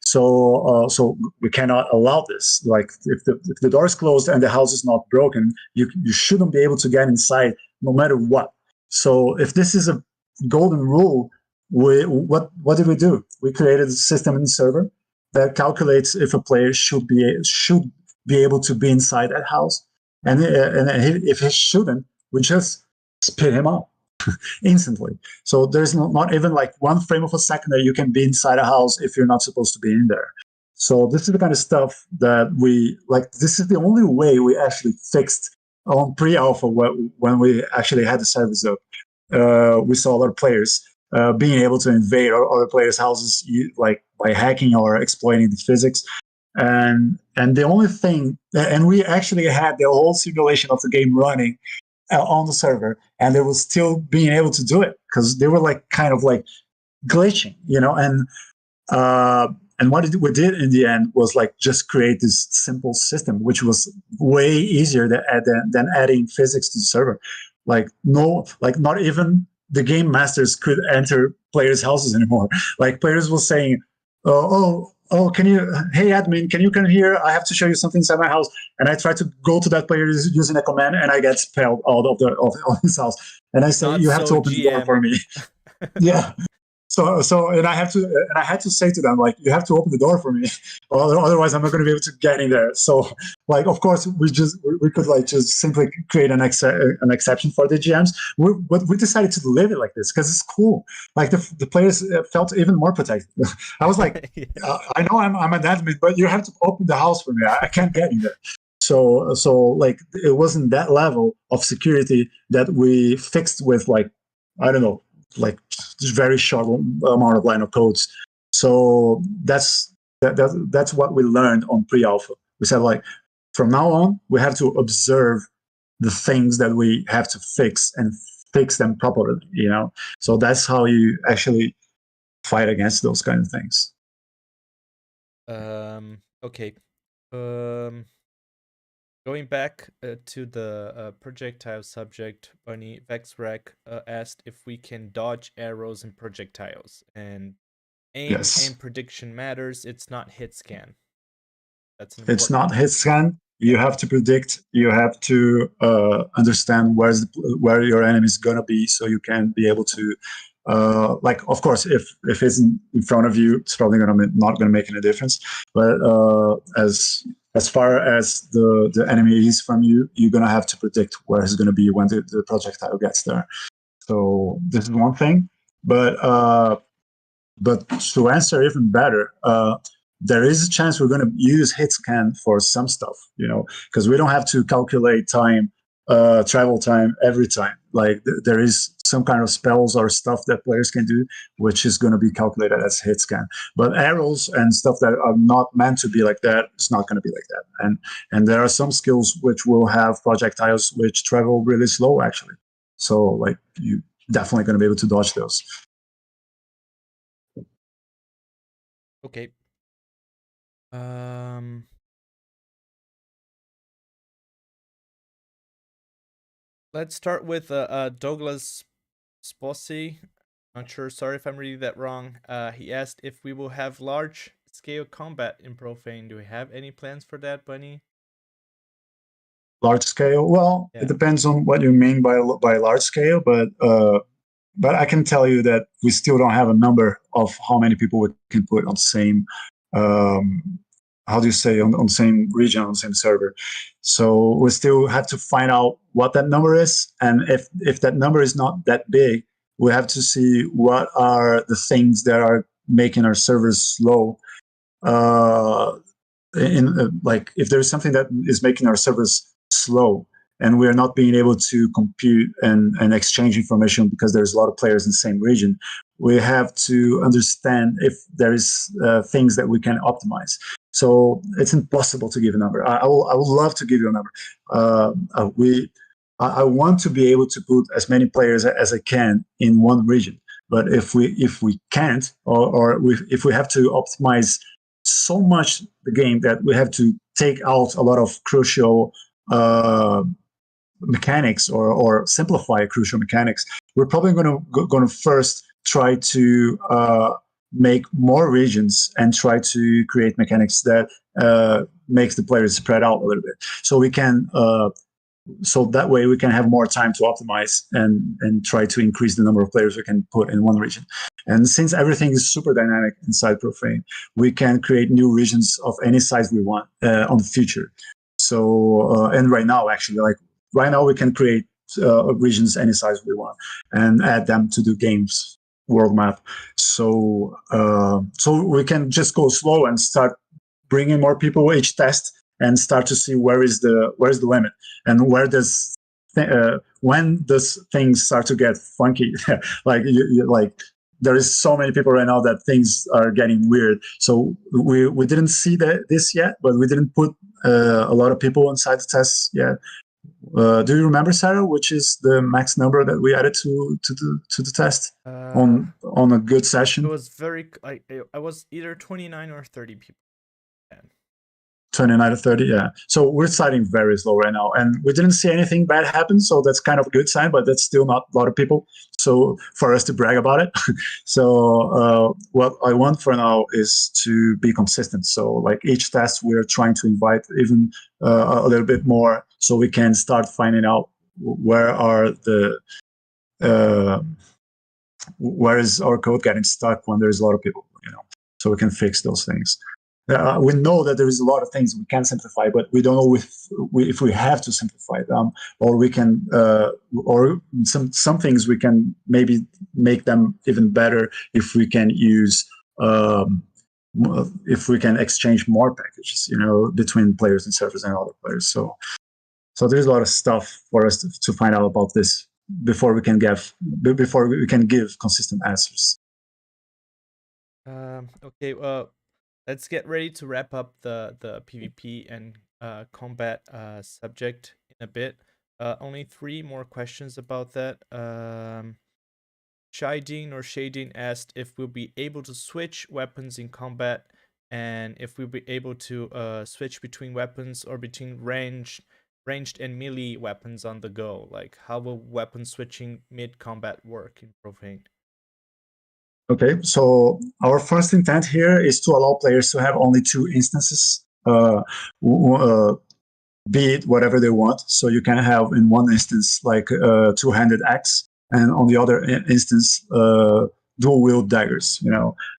So we cannot allow this. Like if the door is closed and the house is not broken, you shouldn't be able to get inside no matter what. So if this is a golden rule, what did we do? We created a system in the server that calculates if a player should be able to be inside that house, and if he shouldn't, we just spit him out instantly. So there's not even like one frame of a second that you can be inside a house if you're not supposed to be in there. So this is the kind of stuff that we like. This is the only way we actually fixed on pre-alpha when we actually had the servers up. We saw a lot of players being able to invade other players' houses like by hacking or exploiting the physics. And the only thing, and we actually had the whole simulation of the game running on the server, and they were still being able to do it because they were like kind of like glitching, and what we did in the end was like just create this simple system, which was way easier than adding physics to the server. Not even the game masters could enter players' houses anymore. Like players were saying, "Oh, hey admin, can you come here? I have to show you something inside my house." And I try to go to that player using a command, and I get expelled out of his house. And I say, "You have to open the door for me." Yeah. and I had to say to them, like, you have to open the door for me, otherwise I'm not going to be able to get in there. So, like, of course, we could like just simply create an exception for the GMs, but we decided to live it like this because it's cool. Like the players felt even more protected. I was like, Yeah. I know I'm an admin, but you have to open the house for me. I can't get in there. So like it wasn't that level of security that we fixed with, like, I don't know, like just very short amount of line of codes. So that's what we learned on pre-alpha. We said, like, from now on we have to observe the things that we have to fix and fix them properly. So that's how you actually fight against those kind of things. Okay. Going back to the projectile subject, Bunny Vexrec asked if we can dodge arrows and projectiles, and aim prediction matters. It's not hit scan. It's not hit scan. You have to predict. You have to understand where your enemy is gonna be, so you can be able to. Like, of course, if it's in front of you, it's probably not gonna make any difference. But as far as the enemy is from you, you're gonna have to predict where he's gonna be when the projectile gets there. So this is one thing. But to answer even better, there is a chance we're going to use hit scan for some stuff, because we don't have to calculate time, travel time every time. Like there is some kind of spells or stuff that players can do, which is going to be calculated as hit scan. But arrows and stuff that are not meant to be like that, it's not going to be like that. And there are some skills which will have projectiles which travel really slow, actually. So like you definitely going to be able to dodge those. Okay. Let's start with Douglas Spossy. Not sure. Sorry if I'm reading that wrong. He asked if we will have large scale combat in Profane. Do we have any plans for that, Bunny? Large scale? Well, It depends on what you mean by large scale, but I can tell you that we still don't have a number of how many people we can put on the same, how do you say, on the same region, on the same server. So we still have to find out what that number is, and if that number is not that big, we have to see what are the things that are making our servers slow. Like if there's something that is making our servers slow and we're not being able to compute and exchange information because there's a lot of players in the same region, we have to understand if there is things that we can optimize. So it's impossible to give a number. I would love to give you a number. I want to be able to put as many players as I can in one region. But if we can't, or if we have to optimize so much the game that we have to take out a lot of crucial mechanics or simplify crucial mechanics, we're probably going to first try to make more regions and try to create mechanics that makes the players spread out a little bit, so we can so that way we can have more time to optimize and try to increase the number of players we can put in one region. And since everything is super dynamic inside Profane, we can create new regions of any size we want on the future. So and right now, actually, like right now we can create regions any size we want and add them to the game's world map. So so we can just go slow and start bringing more people each test and start to see where's the limit and where does when does things start to get funky. Like like there is so many people right now that things are getting weird. So we didn't see this yet, but we didn't put a lot of people inside the tests yet. Do you remember, Sarah, which is the max number that we added to the test on a good session? It was I was either 29 or 30 people. 29 to 30, yeah. So we're starting very slow right now, and we didn't see anything bad happen, so that's kind of a good sign, but that's still not a lot of people, so for us to brag about it. So what I want for now is to be consistent. So like each test, we're trying to invite even a little bit more, so we can start finding out where are the where is our code getting stuck when there's a lot of people, so we can fix those things. We know that there is a lot of things we can simplify, but we don't know if we have to simplify them, or we can, or some things we can maybe make them even better if we can use, if we can exchange more packages, between players and servers and other players. So there's a lot of stuff for us to find out about this before we can give consistent answers. Okay. Let's get ready to wrap up the PvP and combat subject in a bit. Only 3 more questions about that. Shideen or Shadeen asked if we'll be able to switch weapons in combat, and if we'll be able to switch between weapons or between ranged and melee weapons on the go. Like, how will weapon switching mid-combat work in Profane? Okay, so our first intent here is to allow players to have only 2 instances, be it whatever they want. So you can have in one instance like two-handed axe, and on the other instance dual wield daggers,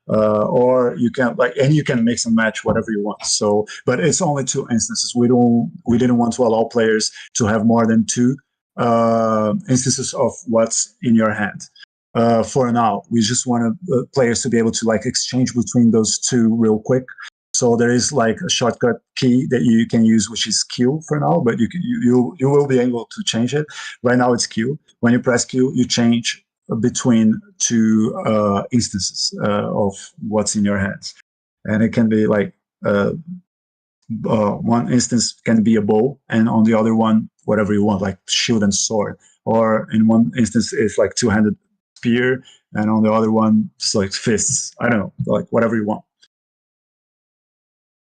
or you can and you can mix and match whatever you want. So, but it's only 2 instances. We didn't want to allow players to have more than 2 instances of what's in your hand. For now, we just want players to be able to exchange between those 2 real quick. So there is a shortcut key that you can use, which is Q for now, but you will be able to change it. Right now it's Q. When you press Q, you change between 2 instances of what's in your hands, and it can be one instance can be a bow, and on the other one whatever you want, like shield and sword, or in one instance it's like two-handed spear, and on the other one it's like fists. I don't know, whatever you want.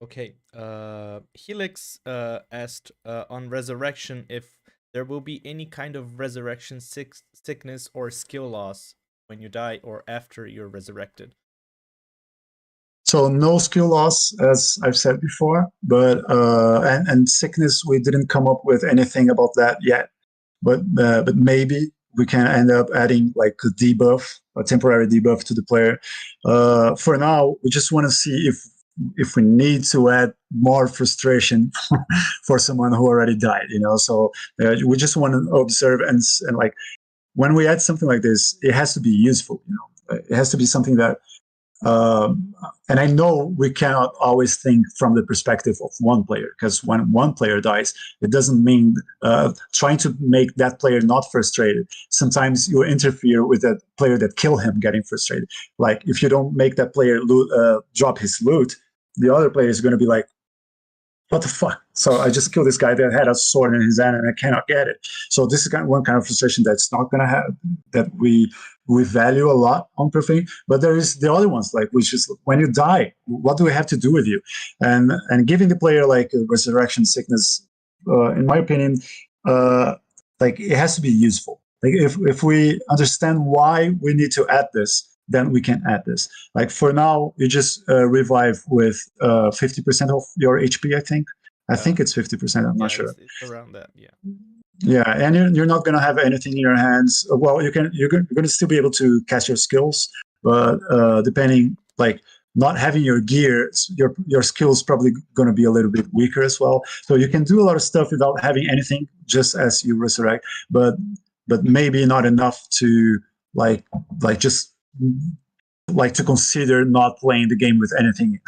Okay. Helix asked on resurrection if there will be any kind of resurrection sickness or skill loss when you die or after you're resurrected. So no skill loss, as I've said before, but and sickness, we didn't come up with anything about that yet. But maybe we can end up adding a debuff, a temporary debuff to the player. For now, we just want to see if we need to add more frustration for someone who already died. So we just want to observe and when we add something like this, it has to be useful. It has to be something that. And I know we cannot always think from the perspective of one player, because when one player dies, it doesn't mean trying to make that player not frustrated. Sometimes you interfere with that player that killed him getting frustrated. Like if you don't make that player drop his loot, the other player is going to be like, what the fuck? So I just killed this guy that had a sword in his hand and I cannot get it. So this is one kind of frustration that's not going to have, that we value a lot on Profane. But there is the other ones, which is when you die, what do we have to do with you? And giving the player a resurrection sickness, in my opinion, it has to be useful. If we understand why we need to add this, then we can add this. For now, you just revive with 50% of your HP, I think. I think it's 50%, I'm not sure. It's around that, yeah. Yeah, and you're not going to have anything in your hands. Well, you're going to still be able to cast your skills, but depending, not having your gear, your skills probably going to be a little bit weaker as well. So you can do a lot of stuff without having anything, just as you resurrect, but maybe not enough to just to consider not playing the game with anything.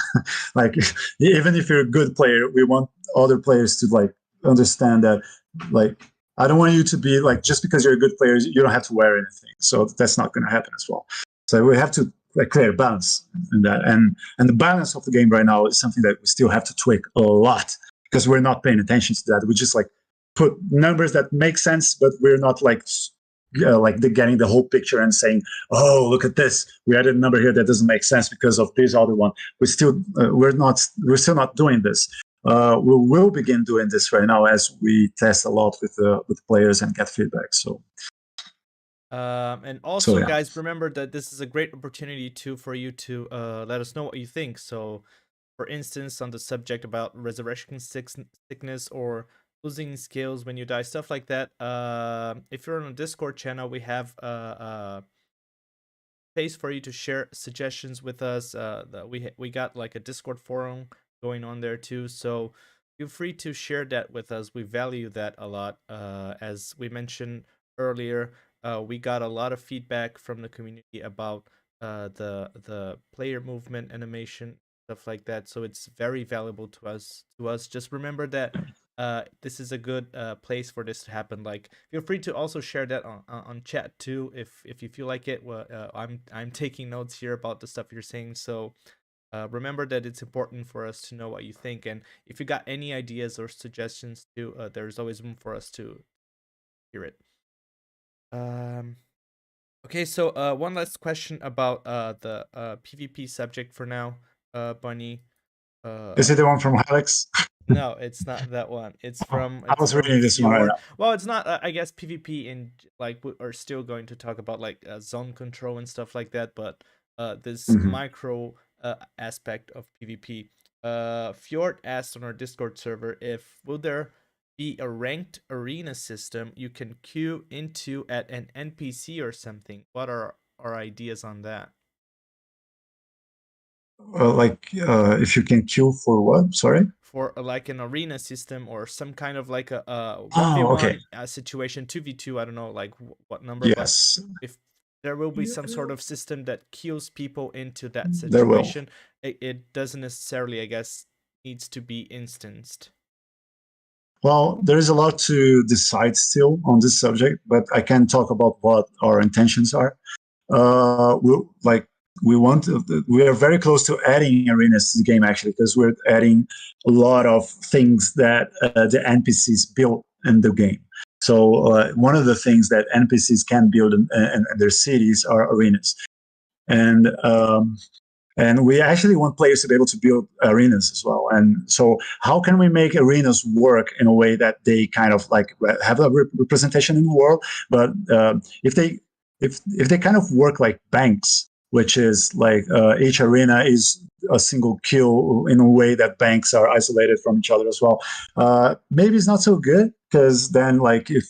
Even if you're a good player, we want other players to understand that I don't want you to be just because you're a good player, you don't have to wear anything. So that's not going to happen as well. So we have to create a balance in that, and the balance of the game right now is something that we still have to tweak a lot, because we're not paying attention to that. We just put numbers that make sense, but we're not getting the whole picture and saying, oh, look at this, we added a number here that doesn't make sense because of this other one. We're still not doing this. We will begin doing this right now as we test a lot with players and get feedback. So and also, guys, remember that this is a great opportunity for you to let us know what you think. So for instance, on the subject about resurrection sickness or losing skills when you die, stuff like that. If you're on a Discord channel, we have space for you to share suggestions with us. We got like a Discord forum going on there too, so feel free to share that with us. We value that a lot. As we mentioned earlier, we got a lot of feedback from the community about the player movement animation, stuff like that. So it's very valuable to us. Just remember that this is a good place for this to happen. Like, feel free to also share that on chat too, if you feel like it. Well, I'm taking notes here about the stuff you're saying. So remember that it's important for us to know what you think, and if you got any ideas or suggestions too, there's always room for us to hear it. Okay, so one last question about the PvP subject for now, Bunny. Is it the one from Alex? No, it's not that one. It's from I was reading this one right Fjord. now. Well, it's not. I guess PvP in like we are still going to talk about like zone control and stuff like that. But this micro aspect of PvP. Fjord asked on our Discord server if will there be a ranked arena system you can queue into at an NPC or something. What are our ideas on that? If you can queue for what? Sorry. For like an arena system or some kind of like a Oh, okay. 1v1 situation, 2v2, I don't know like what number, but Yes, if there will be some sort of system that queues people into that there will. situation, it doesn't necessarily, I guess, needs to be instanced. Well, there is a lot to decide still on this subject, but I can talk about what our intentions are. We are very close to adding arenas to the game actually, because we're adding a lot of things that the NPCs build in the game. So one of the things that NPCs can build in their cities are arenas, and we actually want players to be able to build arenas as well. And so, how can we make arenas work in a way that they kind of like have a representation in the world, but if they kind of work like banks, which is like each arena is a single queue in a way that banks are isolated from each other as well. Maybe it's not so good, because then like if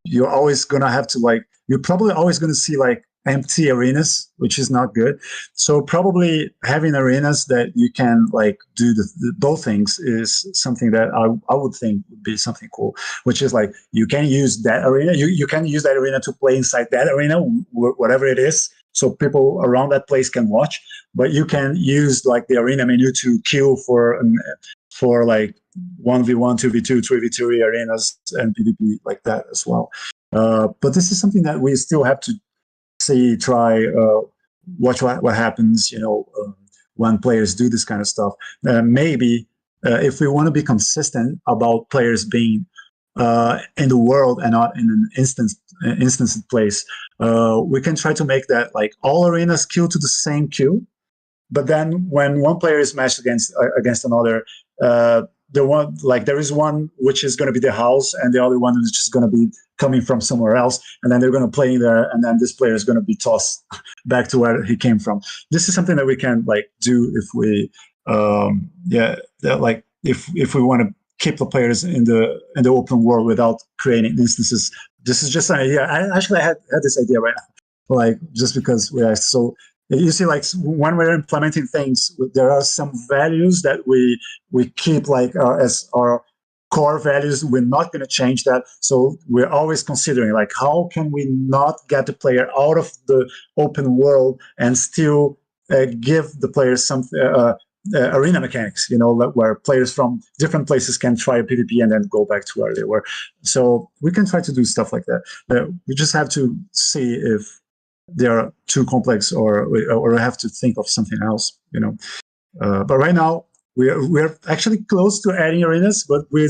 you're always gonna have to like you're probably always gonna see like empty arenas, which is not good. So probably having arenas that you can like do both things is something that I would think would be something cool, which is like you can use that arena, you can use that arena to play inside that arena, whatever it is, so people around that place can watch, but you can use like the arena menu to queue for like 1v1, 2v2, 3v3 arenas and PvP like that as well. But this is something that we still have to try, watch what happens, when players do this kind of stuff. Maybe if we want to be consistent about players being in the world and not in an instanced place, we can try to make that like all arenas queue to the same queue. But then when one player is matched against another, there is one which is going to be the house, and the other one is just going to be coming from somewhere else, and then they're going to play there, and then this player is going to be tossed back to where he came from. This is something that we can like do if we, if we want to keep the players in the open world without creating instances. This is just an idea. I actually had this idea right now, like just because we are so. You see, like when we're implementing things, there are some values that we keep like as our core values. We're not going to change that. So we're always considering like how can we not get the player out of the open world and still give the players some arena mechanics, where players from different places can try a PvP and then go back to where they were. So we can try to do stuff like that. We just have to see if they are too complex or we have to think of something else, but right now we're actually close to adding arenas, but we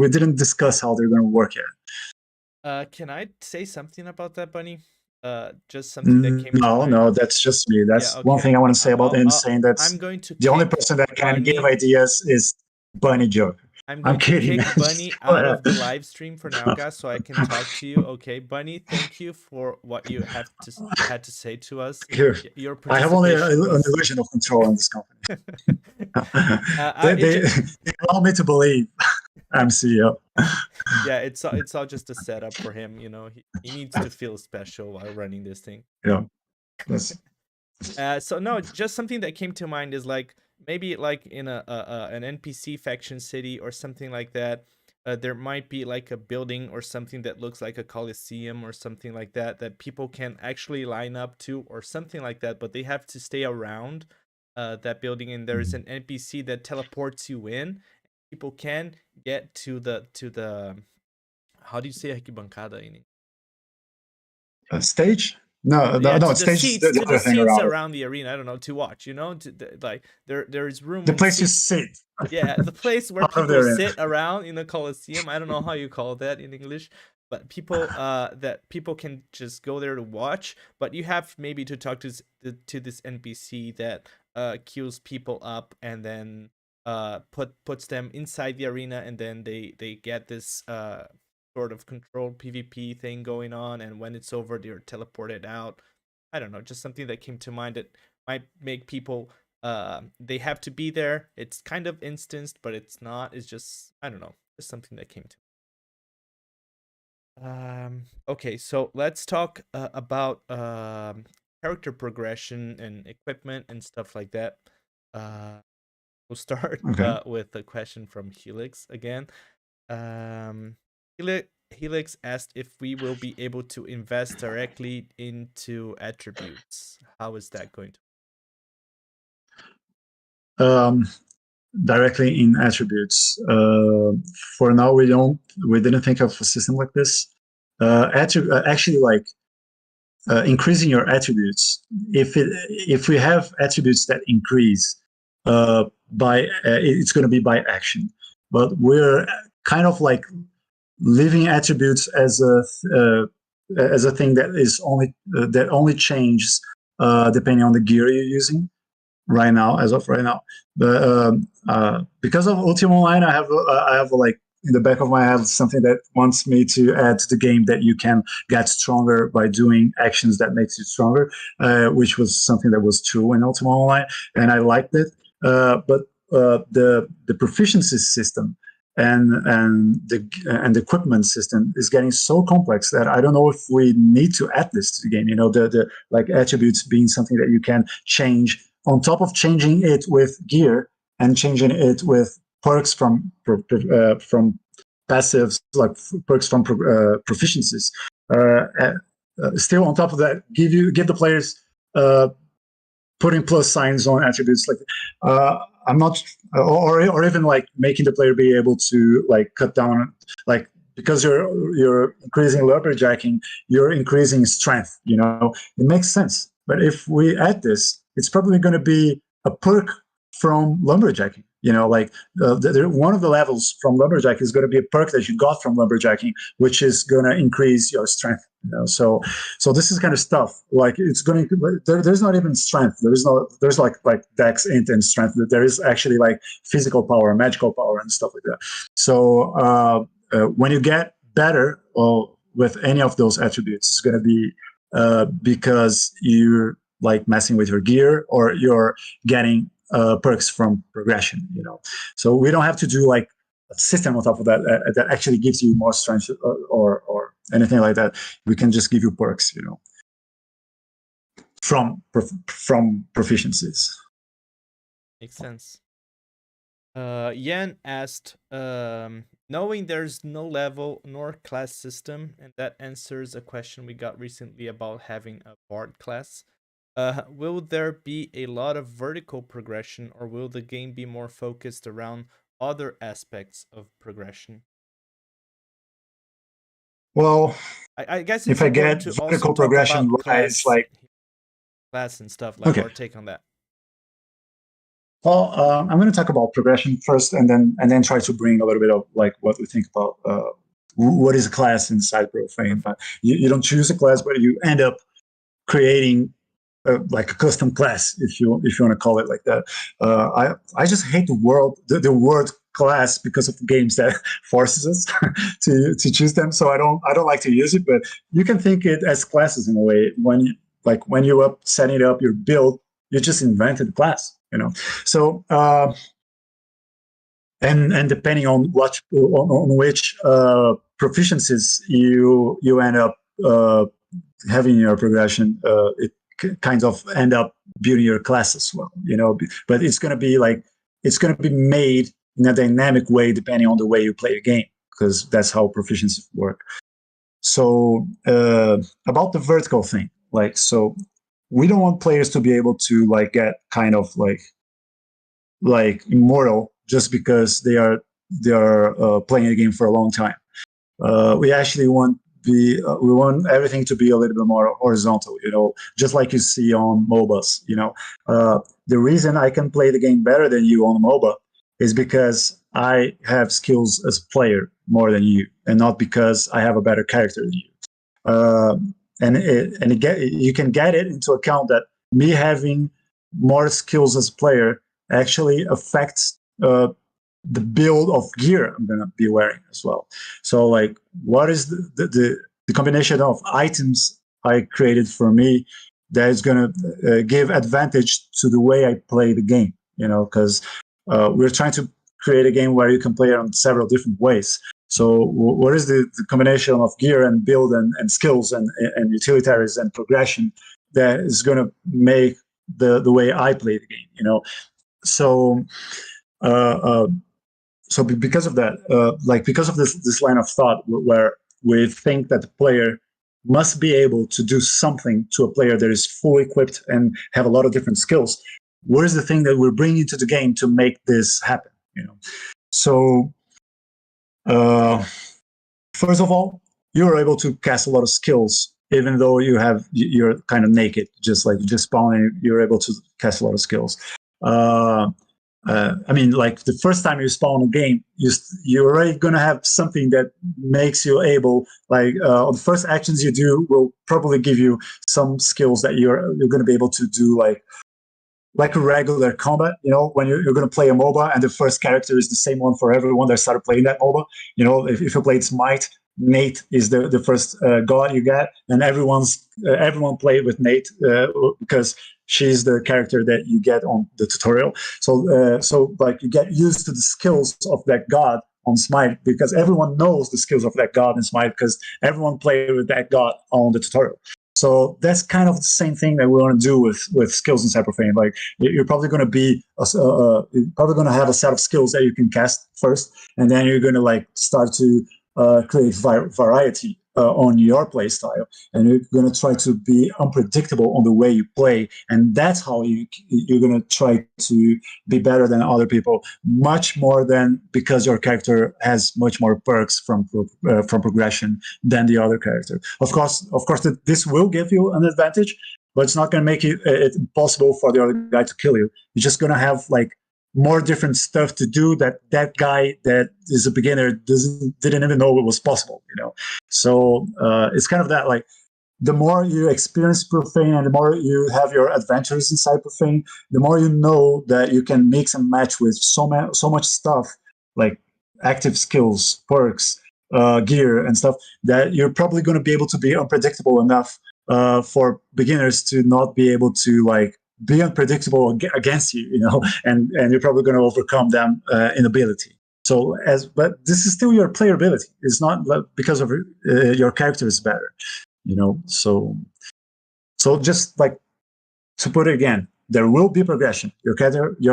didn't discuss how they're going to work yet. Can I say something about that, Bunny? Just something that came to mind. No, that's just me. That's Yeah, okay. one thing I want to say about insane. That's I'm going to the only person that can give ideas is BunnyJoker. I'm going to kidding, kick Bunny out of the live stream for now, guys, so I can talk to you. Okay, Bunny, thank you for what you had to say to us. Here, Your I have only participation an illusion of control in this company. They allow me to believe I'm CEO. Yeah, it's all just a setup for him. He needs to feel special while running this thing. Yeah. Yes. So no, just something that came to mind is like maybe like in an NPC faction city or something like that. There might be like a building or something that looks like a coliseum or something like that that people can actually line up to or something like that, but they have to stay around that building, and there's an NPC that teleports you in. People can get to the how do you say arquibancada in Stage? No, no, yeah, no. to the Stage is seats, the other thing around it. around the arena. I don't know, to watch, like there's room The and place you seats. sit Yeah, the place where out of the people arena. sit around in the Coliseum. I don't know how you call that in English, but people that people can just go there to watch. But you have maybe to talk to this NPC that queues people up and then puts them inside the arena, and then they get this sort of controlled PvP thing going on, and when it's over they're teleported out. I don't know, just something that came to mind that might make people they have to be there. It's kind of instanced, but it's not. It's just, I don't know, just something that came to okay, so let's talk about character progression and equipment and stuff like that. uh we'll start Okay. with a question from Helix again. um Helix asked if we will be able to invest directly into attributes. How is that going to Um, Directly in attributes. For now, we didn't think of a system like this. Actually, like increasing your attributes. If we have attributes that increase it's going to be by action. But we're kind of like leaving attributes as a thing that only changes depending on the gear you're using right now, as of right now. But because of Ultima Online, I have like in the back of my head something that wants me to add to the game that you can get stronger by doing actions that makes you stronger, which was something that was true in Ultima Online, and I liked it. But the proficiency system and the equipment system is getting so complex that I don't know if we need to add this to the game. You know, the like attributes being something that you can change on top of changing it with gear and changing it with perks from passives, like perks from proficiencies. Still, on top of that, give the players putting plus signs on attributes. Like I'm not, or even like making the player be able to like cut down, like because you're increasing lumberjacking, you're increasing strength. You know, it makes sense. But if we add this, it's probably going to be a perk from lumberjacking. You know, like one of the levels from lumberjack is going to be a perk that you got from lumberjacking, which is going to increase your strength. You know, so this is kind of stuff. Like it's going to there's not even strength. There's like dex, int, and strength. There is actually like physical power, magical power, and stuff like that. So when you get better with any of those attributes, it's going to be because you're like messing with your gear or you're getting perks from progression. You know, so we don't have to do like a system on top of that that actually gives you more strength or anything like that. We can just give you perks. You know, from proficiencies. makes sense. Yan asked, knowing there's no level nor class system, and that answers a question we got recently about having a bard class. Will there be a lot of vertical progression, or will the game be more focused around other aspects of progression? Well, I guess it's if I important get to also vertical talk progression about wise, like class and stuff, like okay. our take on that. Well, I'm going to talk about progression first, and then try to bring a little bit of like what we think about what is a class inside Profane. But you don't choose a class, but you end up creating like a custom class, if you want to call it like that. I just hate the word class because of games that forces us to choose them. So I don't like to use it, but you can think it as classes in a way. When you up setting up your build, you just invented a class. You know, so and depending on which proficiencies you end up having in your progression, kind of end up building your class as well, but it's going to be made in a dynamic way depending on the way you play the game, because that's how proficiency work. So about the vertical thing, so we don't want players to be able to get kind of immortal just because they are playing a game for a long time. We actually want we want everything to be a little bit more horizontal, just like you see on MOBAs. The reason I can play the game better than you on a MOBA is because I have skills as a player more than you, and not because I have a better character than you. You can get it into account that me having more skills as a player actually affects the build of gear I'm going to be wearing as well. So what is the combination of items I created for me that is going to give advantage to the way I play the game, because we're trying to create a game where you can play it on several different ways. So what is the combination of gear and build and skills and utilitaries and progression that is going to make the way I play the game, So because of that, because of this line of thought where we think that the player must be able to do something to a player that is fully equipped and have a lot of different skills, what is the thing that we're bringing to the game to make this happen? So first of all, you're able to cast a lot of skills even though you're kind of naked, just like you just spawn and you're able to cast a lot of skills. The first time you spawn a game, you're already going to have something that makes you able, the first actions you do will probably give you some skills that you're going to be able to do, like a regular combat, when you're going to play a MOBA and the first character is the same one for everyone that started playing that MOBA. If you played Smite, Nate is the first god you get, and everyone played with Nate because she's the character that you get on the tutorial. So you get used to the skills of that god on Smite because everyone knows the skills of that god in Smite because everyone played with that god on the tutorial. So that's kind of the same thing that we want to do with skills inside Profane. You're probably going to be have a set of skills that you can cast first, and then you're going to start to create variety on your play style, and you're going to try to be unpredictable on the way you play, and that's how you're going to try to be better than other people, much more than because your character has much more perks from progression than the other character. Of course, this will give you an advantage, but it's not going to make it impossible for the other guy to kill you. You're just going to have more different stuff to do that guy that is a beginner didn't even know it was possible, So it's kind of that, the more you experience Profane and the more you have your adventures inside Profane, the more you know that you can mix and match with so much stuff, like active skills, perks, gear and stuff, that you're probably going to be able to be unpredictable enough for beginners to not be able to be unpredictable against you, and you're probably going to overcome them inability. But this is still your player ability. It's not because of your character is better, So just to put it again, there will be progression. Your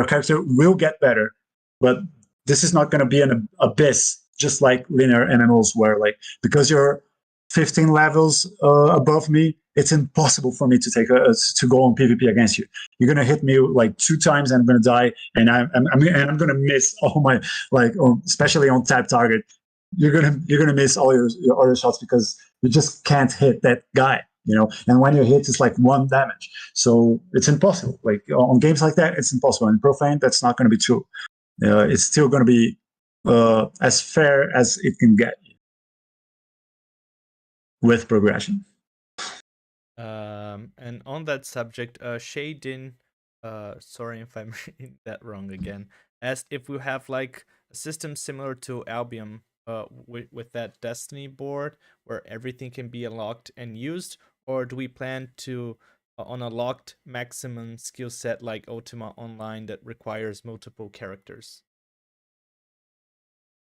character will get better, but this is not going to be an abyss, just like linear MMOs where because you're 15 levels above me, it's impossible for me to go on PvP against you. You're gonna hit me 2 times and I'm gonna die, and I'm gonna miss all my especially on tap target. You're gonna miss all your other shots because you just can't hit that guy, And when you hit, it's 1 damage. So it's impossible. On games like that, it's impossible. In Profane, that's not gonna be true. It's still gonna be as fair as it can get with progression. And on that subject, Shaydin, sorry if I'm reading that wrong again, asked if we have a system similar to Albion, with that Destiny board where everything can be unlocked and used, or do we plan to on a locked maximum skill set like Ultima Online that requires multiple characters?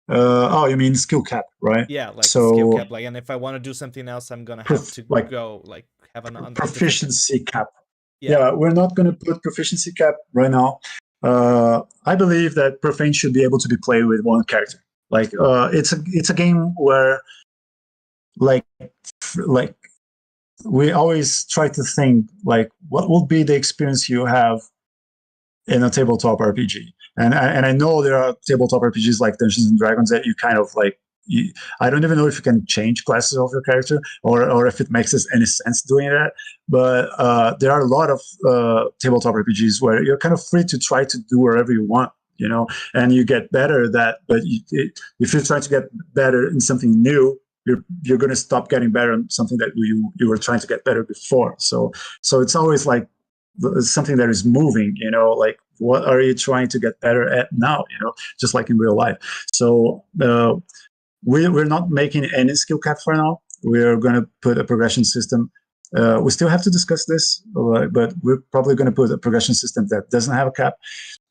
You mean skill cap, right? Yeah, skill cap. And if I want to do something else, I'm gonna have to go have an proficiency cap. Yeah, we're not going to put proficiency cap right now. I believe that Profane should be able to be played with one character. Like, it's a game where, like, like we always try to think like, what would be the experience you have in a tabletop RPG? And I know there are tabletop RPGs like Dungeons and Dragons that you kind of like. I don't even know if you can change classes of your character or if it makes any sense doing that. But there are a lot of tabletop RPGs where you're kind of free to try to do whatever you want, and you get better at that. But if you're trying to get better in something new, you're going to stop getting better in something that you were trying to get better before. So it's always like something that is moving, like what are you trying to get better at now, just like in real life. So we're not making any skill cap for now. We're going to put a progression system. We still have to discuss this, but we're probably going to put a progression system that doesn't have a cap.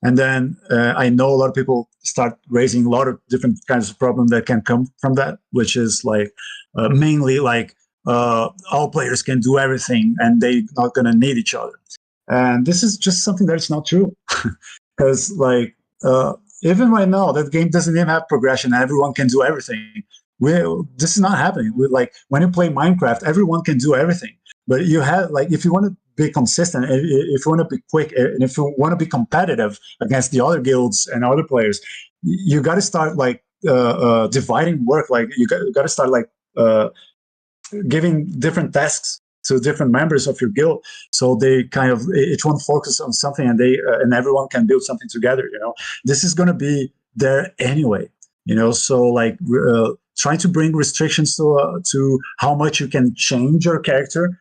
And then I know a lot of people start raising a lot of different kinds of problems that can come from that, which is like mainly like all players can do everything and they're not going to need each other. And this is just something that's not true. Because like even right now, that game doesn't even have progression. Everyone can do everything. This is not happening. Like when you play Minecraft, everyone can do everything. But you have like if you want to be consistent, if you want to be quick, and if you want to be competitive against the other guilds and other players, you got to start like dividing work. Like you got to start like giving different tasks to different members of your guild, so they kind of each one focus on something, and and everyone can build something together. This is going to be there anyway. So like trying to bring restrictions to how much you can change your character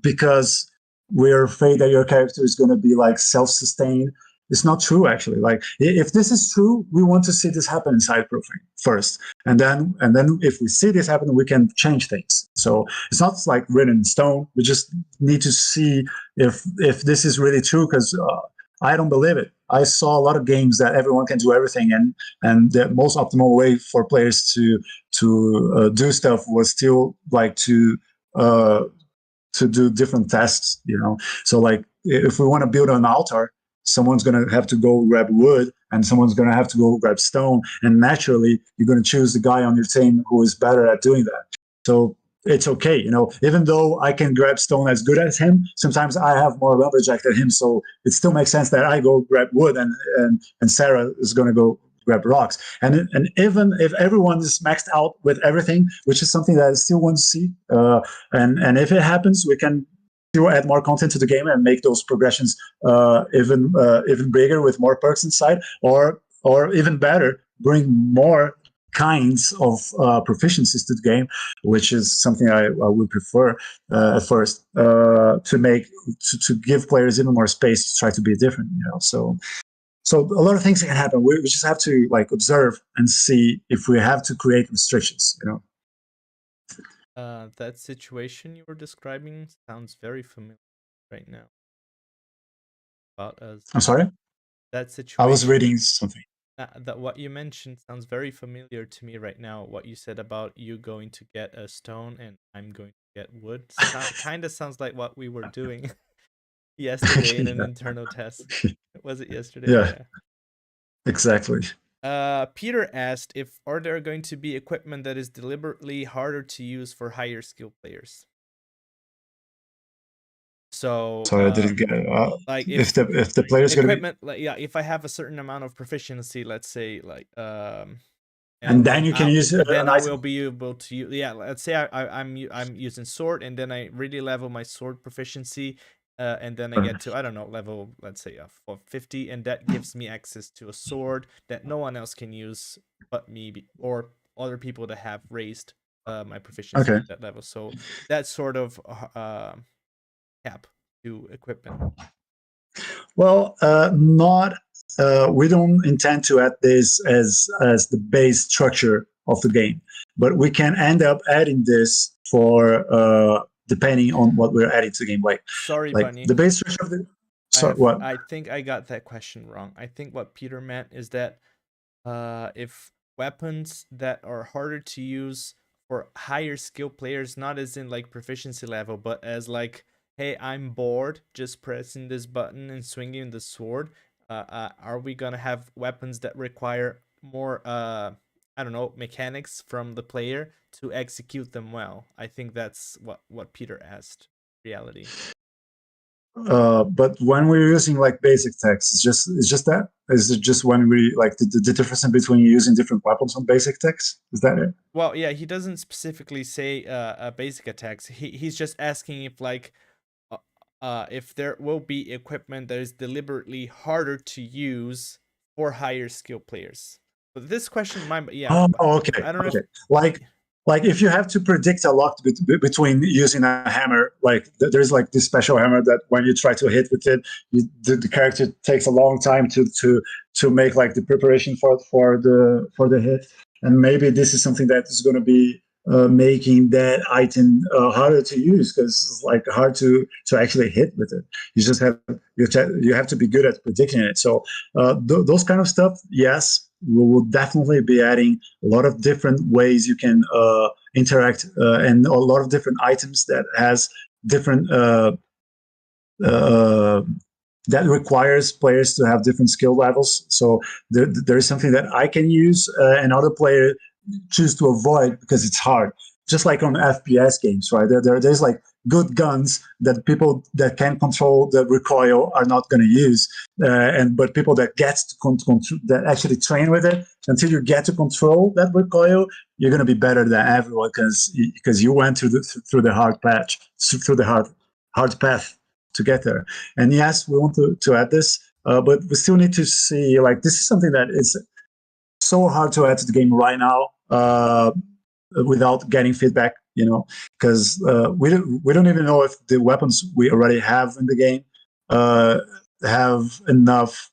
because we're afraid that your character is going to be like self-sustained. It's not true, actually. Like if this is true, we want to see this happen inside Profane first, and then if we see this happen, we can change things. So it's not like written in stone. We just need to see if this is really true, because I don't believe it. I saw a lot of games that everyone can do everything, and the most optimal way for players to do stuff was still like to do different tasks. So like if we want to build an altar, someone's going to have to go grab wood and someone's going to have to go grab stone, and naturally you're going to choose the guy on your team who is better at doing that. So it's okay, even though I can grab stone as good as him, sometimes I have more lumberjack than him, so it still makes sense that I go grab wood and Sarah is going to go grab rocks. And even if everyone is maxed out with everything, which is something that I still want to see, and if it happens, we can still add more content to the game and make those progressions even bigger with more perks inside, or even better, bring more kinds of proficiencies to the game, which is something I would prefer at first, to give players even more space to try to be different. So a lot of things can happen. We just have to like observe and see if we have to create restrictions. That situation you were describing sounds very familiar right now. About us. I'm sorry? That situation. I was reading something. That what you mentioned sounds very familiar to me right now. What you said about you going to get a stone and I'm going to get wood kind of sounds like what we were doing yesterday in an internal test. Was it yesterday? Yeah. Exactly. Peter asked if are there going to be equipment that is deliberately harder to use for higher skill players. So sorry, I didn't get it. Like if the player's equipment, gonna be... like, if I have a certain amount of proficiency, let's say like and then you can use it. Then I will be able to use, let's say I'm using sword, and then I really level my sword proficiency, and then I get to, I don't know, level, let's say 50, and that gives me access to a sword that no one else can use but me or other people that have raised my proficiency to that level. So that's sort of cap to equipment. Well, not. We don't intend to add this as the base structure of the game, but we can end up adding this for depending on what we're adding to the game. Like, sorry, Bunny. The base structure of the. Sorry, what? I think I got that question wrong. I think what Peter meant is that if weapons that are harder to use for higher skill players, not as in like proficiency level, but as like, hey, I'm bored just pressing this button and swinging the sword? Are we gonna have weapons that require more, I don't know, mechanics from the player to execute them well? I think that's what Peter asked. Reality. But when we're using like basic text, it's just that. Is it just when we like the difference in between using different weapons on basic text? Is that it? Well, yeah, he doesn't specifically say basic attacks. He's just asking uh, if there will be equipment that is deliberately harder to use for higher skill players. But this question might, yeah, Oh, okay, I don't know okay. if, Like if you have to predict a lot between using a hammer, like there's like this special hammer that when you try to hit with it, the character takes a long time to make like the preparation for the hit, and maybe this is something that is going to be making that item harder to use because it's like hard to actually hit with it. You just have you have to be good at predicting it. So those kind of stuff, yes, we will definitely be adding a lot of different ways you can interact and a lot of different items that has different uh, that requires players to have different skill levels. So there is something that I can use and other player choose to avoid because it's hard. Just like on FPS games, right? There's like good guns that people that can control the recoil are not going to use, but people that get to that actually train with it until you get to control that recoil, you're going to be better than everyone because you went through the hard patch through the hard path to get there. And yes, we want to add this, but we still need to see like this is something that is so hard to add to the game right now without getting feedback, you know, because we don't even know if the weapons we already have in the game have enough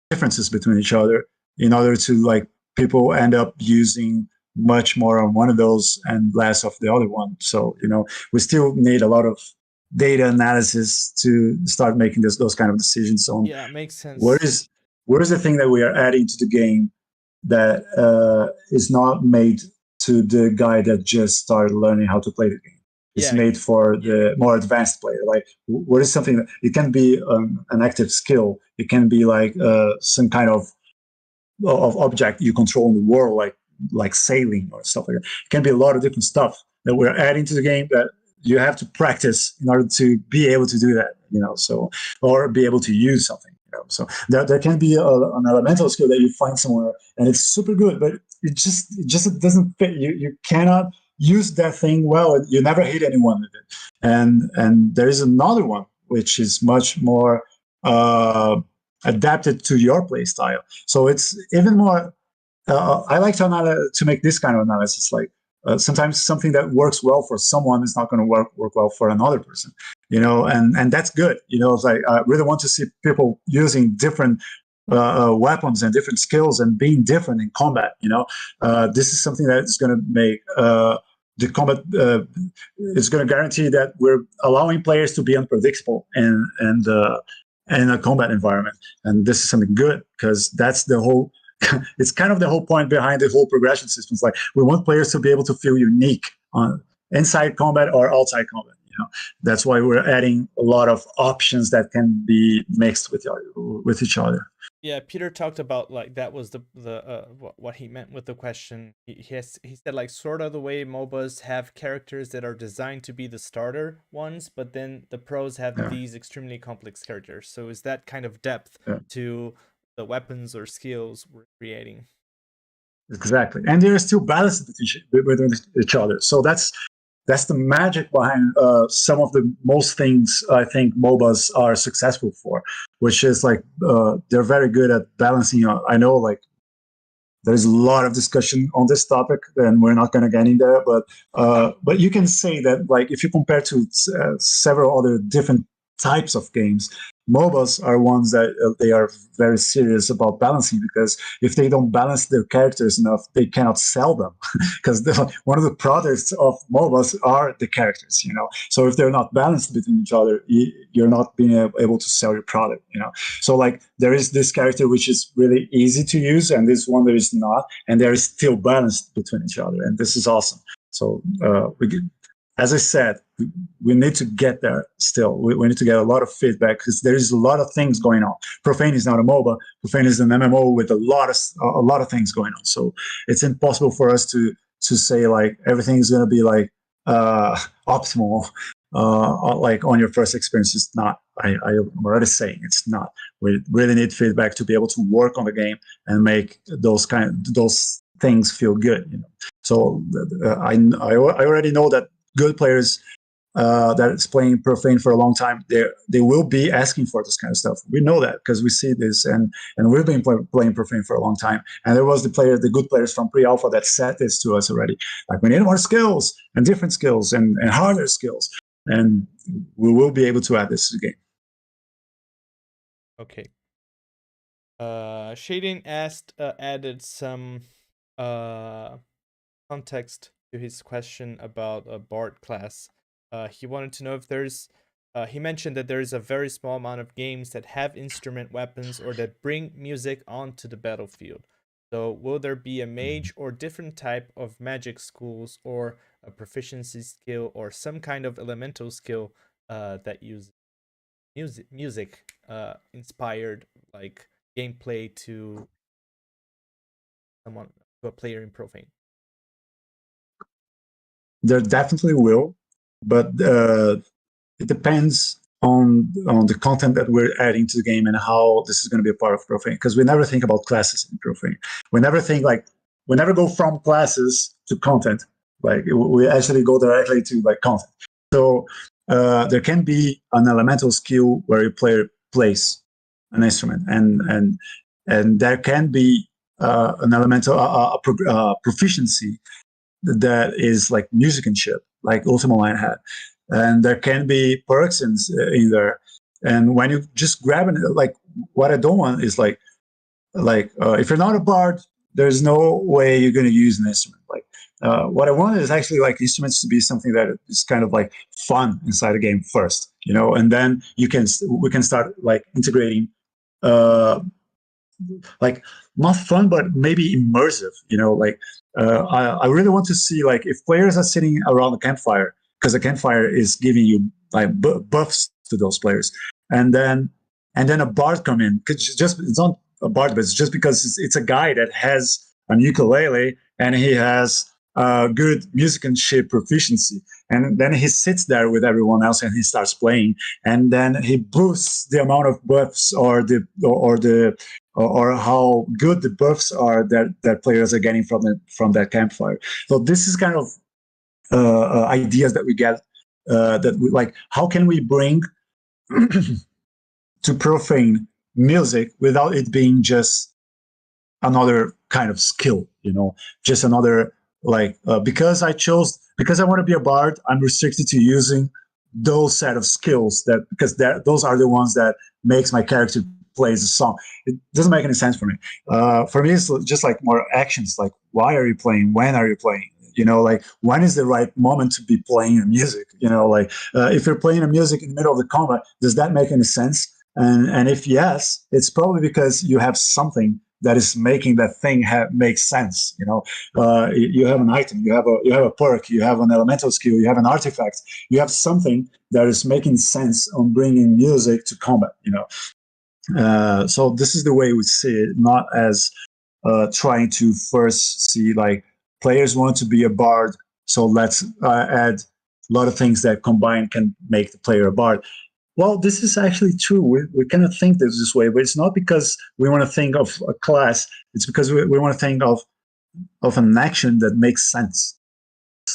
differences between each other in order to like people end up using much more on one of those and less of the other one. So, you know, we still need a lot of data analysis to start making those kind of decisions on yeah, makes where sense. is the thing that we are adding to the game that is not made to the guy that just started learning how to play the game. It's Yeah, made for the more advanced player. Like, what is something that it can be an active skill? It can be like some kind of object you control in the world, like sailing or stuff like that. It can be a lot of different stuff that we're adding to the game that you have to practice in order to be able to do that. You know, so or be able to use something. You know, so there can be an elemental skill that you find somewhere and it's super good, but it just doesn't fit. You cannot use that thing well. You never hit anyone with it. And there is another one which is much more adapted to your play style. So it's even more. I like to make this kind of analysis. Like sometimes something that works well for someone is not going to work well for another person. You know, and that's good. You know, it's like I really want to see people using different weapons and different skills and being different in combat. You know, this is something that is going to make the combat is going to guarantee that we're allowing players to be unpredictable and in a combat environment. And this is something good because that's the whole. It's kind of the whole point behind the whole progression system. It's like we want players to be able to feel unique on inside combat or outside combat. You know, that's why we're adding a lot of options that can be mixed with each other. yeah. Peter talked about like that was the what he meant with the question. He said like sort of the way MOBAs have characters that are designed to be the starter ones, but then the pros have Yeah, these extremely complex characters. So is that kind of depth yeah. to the weapons or skills we're creating? Exactly, and they're still balanced with each other. So that's the magic behind some of the most things I think MOBAs are successful for, which is like they're very good at balancing. I know like there's a lot of discussion on this topic, and we're not going to get in there. But you can say that like if you compare to several other different types of games, MOBAs are ones that they are very serious about balancing because if they don't balance their characters enough, they cannot sell them because one of the products of MOBAs are the characters, you know. So if they're not balanced between each other, you're not being able to sell your product, you know. So like there is this character which is really easy to use, and this one that is not, and there is still balanced between each other, and this is awesome. So as I said, we need to get there still. We need to get a lot of feedback because there is a lot of things going on. Profane is not a MOBA. Profane is an MMO with a lot of things going on. So it's impossible for us to say like everything is going to be like optimal. Like on your first experience. It's not. I'm already saying it's not. We really need feedback to be able to work on the game and make those things feel good. You know. So I already know that good players that is playing Profane for a long time, they will be asking for this kind of stuff. We know that because we see this, and we've been playing Profane for a long time. And there was the good players from pre-alpha that said this to us already. Like, we need more skills and different skills and harder skills. And we will be able to add this to the game. Okay. Shading added some context to his question about a Bard class. He wanted to know if there's. He mentioned that there is a very small amount of games that have instrument weapons or that bring music onto the battlefield. So will there be a mage or different type of magic schools or a proficiency skill or some kind of elemental skill that uses music inspired like gameplay to a player in Profane? There definitely will, but it depends on the content that we're adding to the game and how this is going to be a part of Profane. Because we never think about classes in Profane. We never go from classes to content. Like, we actually go directly to like content. So there can be an elemental skill where a player plays an instrument, and there can be an elemental proficiency that is like musicianship, like Ultima Online had. And there can be perks in there. And when you just grab it, like, what I don't want is like if you're not a bard, there's no way you're going to use an instrument. Like, what I want is actually like instruments to be something that is kind of like fun inside a game first, you know, and then we can start like integrating, like, not fun, but maybe immersive, you know, like, I really want to see like if players are sitting around the campfire, because the campfire is giving you like buffs to those players, and then a bard come in. It's not a bard, but it's just because it's a guy that has an ukulele and he has good musicianship proficiency, and then he sits there with everyone else and he starts playing, and then he boosts the amount of buffs or how good the buffs are that players are getting from that campfire. So this is kind of ideas that we get, that we like. How can we bring to Profane music without it being just another kind of skill, you know, just another like because I want to be a bard, I'm restricted to using those set of skills because those are the ones that makes my character plays a song. It doesn't make any sense for me. For me, it's just like more actions, like, why are you playing? When are you playing? You know, like, when is the right moment to be playing music? You know, like, if you're playing a music in the middle of the combat, does that make any sense? And if yes, it's probably because you have something that is making that thing make sense. You know, you have an item, you have a perk, you have an elemental skill, you have an artifact, you have something that is making sense on bringing music to combat. You know, so this is the way we see it, not as trying to first see like players want to be a bard, so let's add a lot of things that combined can make the player a bard. Well, this is actually true. We kind of think this way, but it's not because we want to think of a class. It's because we want to think of an action that makes sense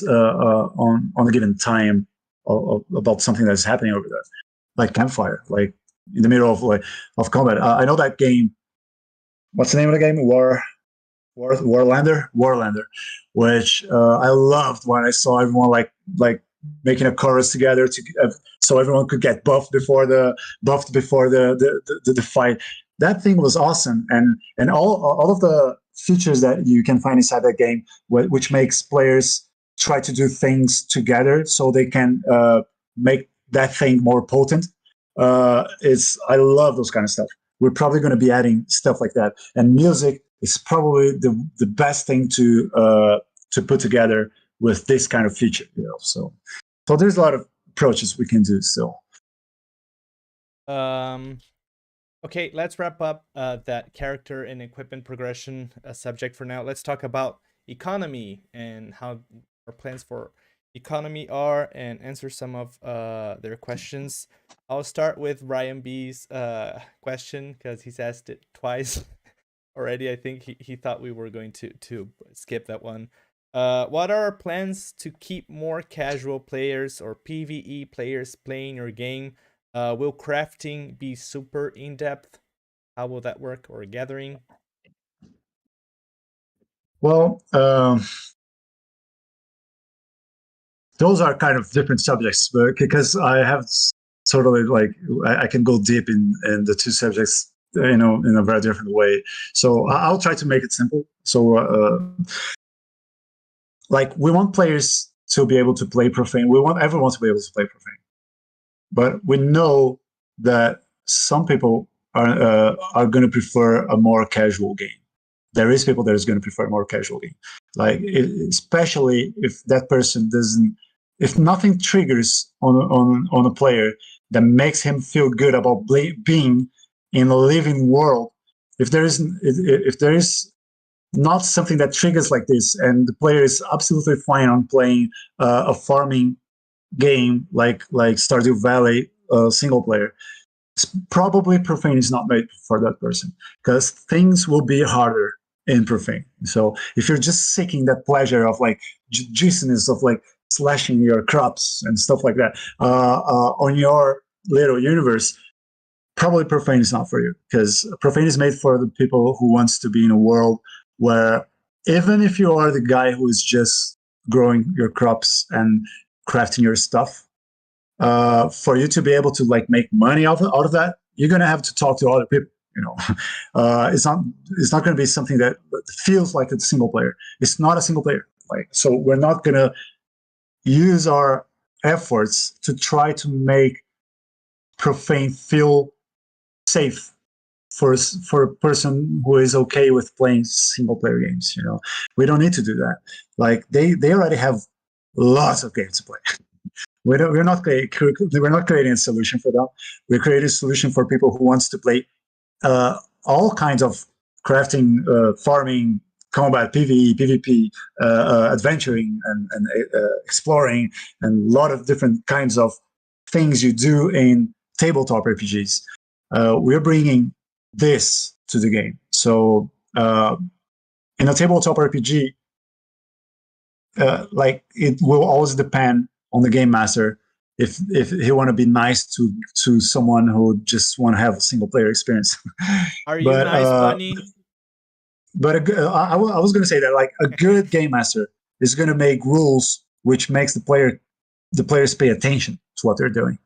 on a given time about something that's happening over there, like campfire, like in the middle of combat. I know that game. What's the name of the game? Warlander, which I loved when I saw everyone like making a chorus together so everyone could get buffed before the fight. That thing was awesome, and all of the features that you can find inside that game, which makes players try to do things together so they can make that thing more potent. I love those kind of stuff. We're probably going to be adding stuff like that, and music is probably the best thing to put together with this kind of feature. You know, so So there's a lot of approaches we can do still. Okay, let's wrap up that character and equipment progression subject for now. Let's talk about economy and how our plans for economy are, and answer some of their questions. I'll start with Ryan B's question because he's asked it twice already. I think he thought we were going to skip that one. What are our plans to keep more casual players or PvE players playing your game? Will crafting be super in-depth? How will that work? Or gathering? Well, those are kind of different subjects, but because I have sort of like I can go deep in the two subjects, in a very different way. So I'll try to make it simple. So like we want players to be able to play Profane. We want everyone to be able to play Profane, but we know that some people are going to prefer a more casual game. There is people that is going to prefer a more casual game, like especially if that person doesn't, if nothing triggers on a player that makes him feel good about being in a living world. If there is not something that triggers like this, and the player is absolutely fine on playing a farming game like Stardew Valley single player, probably Profane is not made for that person, because things will be harder in Profane. So if you're just seeking that pleasure of like juiciness of like slashing your crops and stuff like that on your little universe, probably Profane is not for you, because Profane is made for the people who wants to be in a world where even if you are the guy who is just growing your crops and crafting your stuff, for you to be able to like make money out of that, you're gonna have to talk to other people. It's not going to be something that feels like a single player. It's not a single player. Like, so we're not going to use our efforts to try to make Profane feel safe for a person who is okay with playing single player games. We don't need to do that. Like they already have lots of games to play. We're not creating a solution for them. We're creating a solution for people who wants to play all kinds of crafting, farming, combat, PvE, PvP, adventuring, and exploring, and a lot of different kinds of things you do in tabletop RPGs. We're bringing this to the game. So in a tabletop RPG, like it will always depend on the game master if he want to be nice to someone who just want to have a single player experience. Are you nice, Bunny? But I was going to say that like a good game master is going to make rules which makes the players pay attention to what they're doing.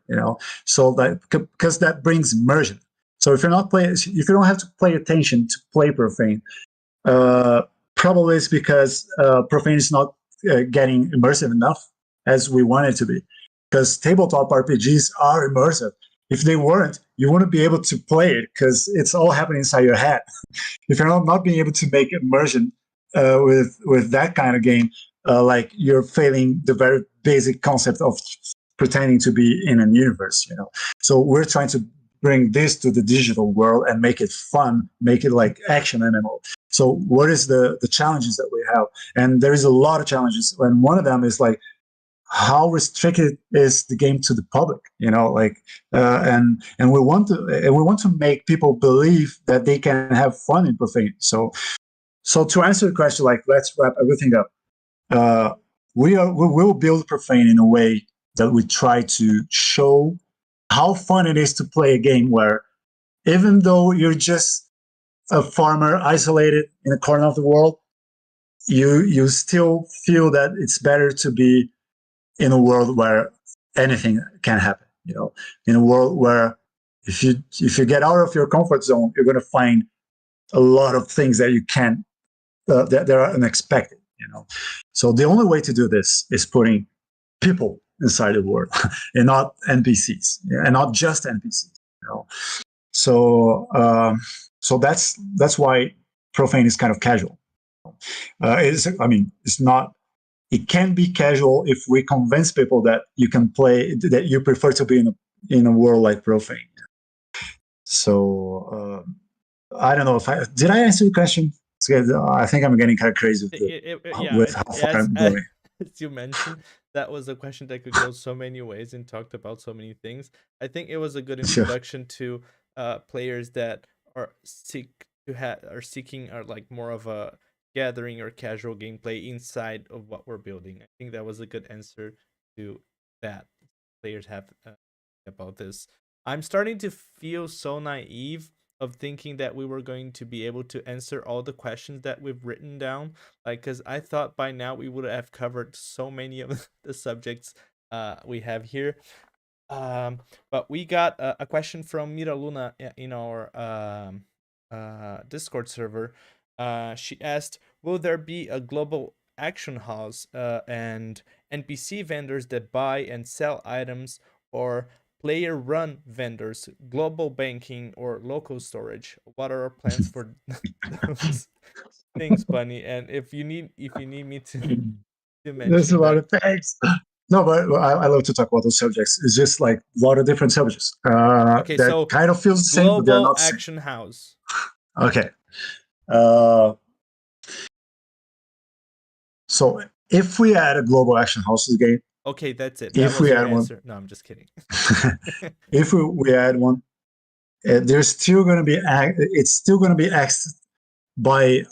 So that, because that brings immersion. So if you don't have to pay attention to play Profane, probably it's because Profane is not getting immersive enough as we want it to be. Because tabletop RPGs are immersive. If they weren't, you wouldn't be able to play it because it's all happening inside your head. If you're not being able to make immersion with that kind of game, like you're failing the very basic concept of pretending to be in a universe. So we're trying to bring this to the digital world and make it fun, make it like action MMO. So what is the challenges that we have? And there is a lot of challenges, and one of them is like, how restricted is the game to the public? And we want to make people believe that they can have fun in Profane. So to answer the question, like, let's wrap everything up. We will build Profane in a way that we try to show how fun it is to play a game where, even though you're just a farmer isolated in a corner of the world, you still feel that it's better to be in a world where anything can happen. In a world where if you get out of your comfort zone, you're going to find a lot of things that you can't that are unexpected. So the only way to do this is putting people inside the world and not NPCs, and not just NPCs. So that's why Profane is kind of casual. It's not it can be casual if we convince people that you can play, that you prefer to be in a world like Profane. So I don't know if did I answer your question? I think I'm getting kind of crazy with how far I'm going. As you mentioned, that was a question that could go so many ways and talked about so many things. I think it was a good introduction to players that are seeking like more of a gathering or casual gameplay inside of what we're building. I think that was a good answer to that players have about this. I'm starting to feel so naive of thinking that we were going to be able to answer all the questions that we've written down, like, because I thought by now we would have covered so many of the subjects we have here. But we got a question from Mira Luna in our Discord server. She asked, will there be a global action house and NPC vendors that buy and sell items, or player run vendors, global banking, or local storage? What are our plans for those things, Bunny? And if you need me to mention, there's a lot of things. No, but I love to talk about those subjects. It's just like a lot of different subjects okay, that so kind of feels the same, but they're not the same. Action house. Okay. So if we add a global action house to the game, okay, that's it. That was your answer. No, I'm just kidding. If we add one, there's still going to be it's still going to be accessed by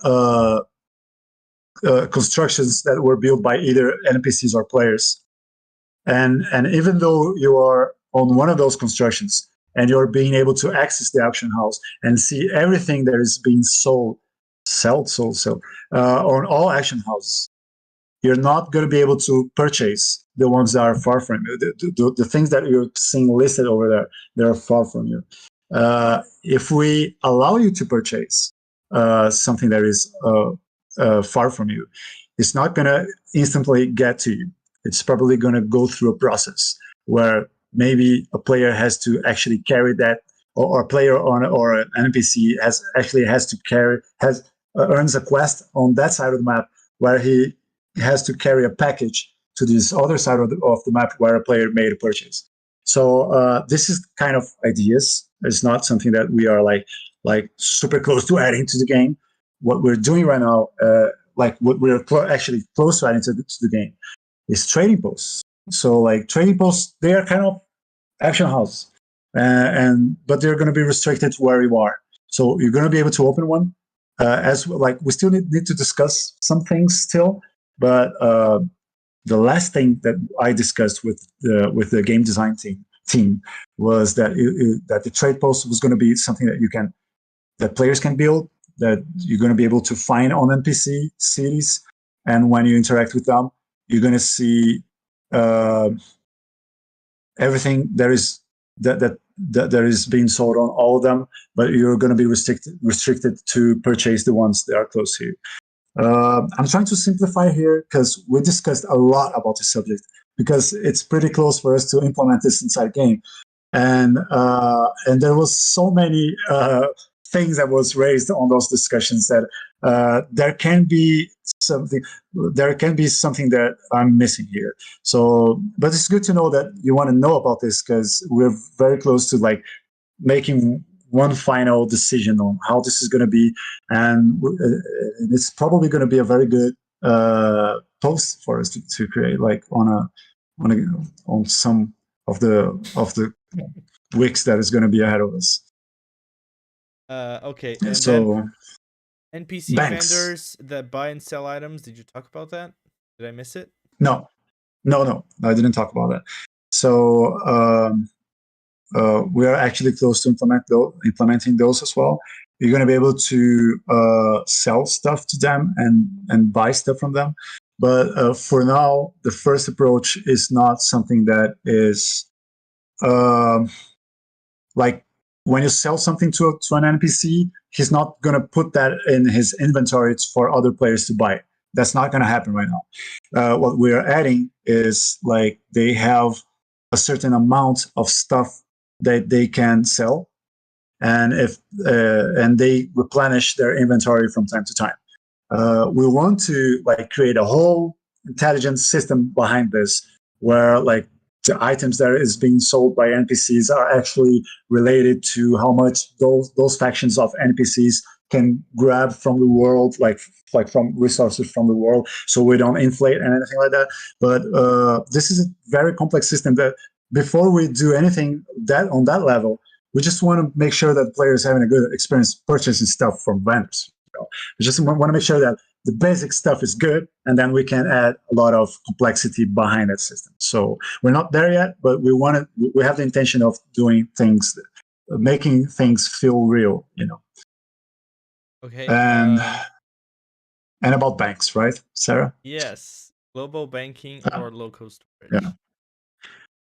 constructions that were built by either NPCs or players. And even though you are on one of those constructions and you're being able to access the auction house and see everything that is being sold on all auction houses, you're not going to be able to purchase the ones that are far from you. The things that you're seeing listed over there, they're far from you. If we allow you to purchase something that is far from you, it's not going to instantly get to you. It's probably going to go through a process where maybe a player has to actually carry that, or a player or an NPC earns a quest on that side of the map where he has to carry a package to this other side of the map where a player made a purchase. So this is kind of ideas. It's not something that we are like super close to adding to the game. What we're doing right now, like what we're actually close to adding to the game, is trading posts. So like trading posts, they are kind of action house, but they're going to be restricted to where you are. So you're going to be able to open one. As like we still need to discuss some things still, but the last thing that I discussed with the game design team was that that the trade post was going to be something that players can build, that you're going to be able to find on NPC cities, and when you interact with them, you're going to see everything that is being sold on all of them, but you're going to be restricted to purchase the ones that are close to you. I'm trying to simplify here because we discussed a lot about this subject because it's pretty close for us to implement this inside game, and there was so many things that was raised on those discussions that there can be something that I'm missing here. So, but it's good to know that you want to know about this because we're very close to like making one final decision on how this is going to be, and it's probably going to be a very good post for us to create, like on some of the weeks that is going to be ahead of us. Okay, and so then NPC vendors that buy and sell items. Did you talk about that? Did I miss it? No, I didn't talk about that. So we are actually close to implementing those as well. You're going to be able to sell stuff to them and buy stuff from them. But for now, the first approach is not something that is like when you sell something to an NPC, he's not going to put that in his inventory for other players to buy. That's not going to happen right now. What we are adding is like they have a certain amount of stuff that they can sell, and and they replenish their inventory from time to time. We want to like create a whole intelligent system behind this, where like the items that is being sold by NPCs are actually related to how much those factions of NPCs can grab from the world, like from resources from the world, so we don't inflate and anything like that. But this is a very complex system that before we do anything that on that level, we just want to make sure that players having a good experience purchasing stuff from vendors. We just want to make sure that the basic stuff is good, and then we can add a lot of complexity behind that system. So we're not there yet, but we have the intention of doing things, making things feel real, Okay. And about banks, right, Sarah? Yes, global banking or local storage. Yeah.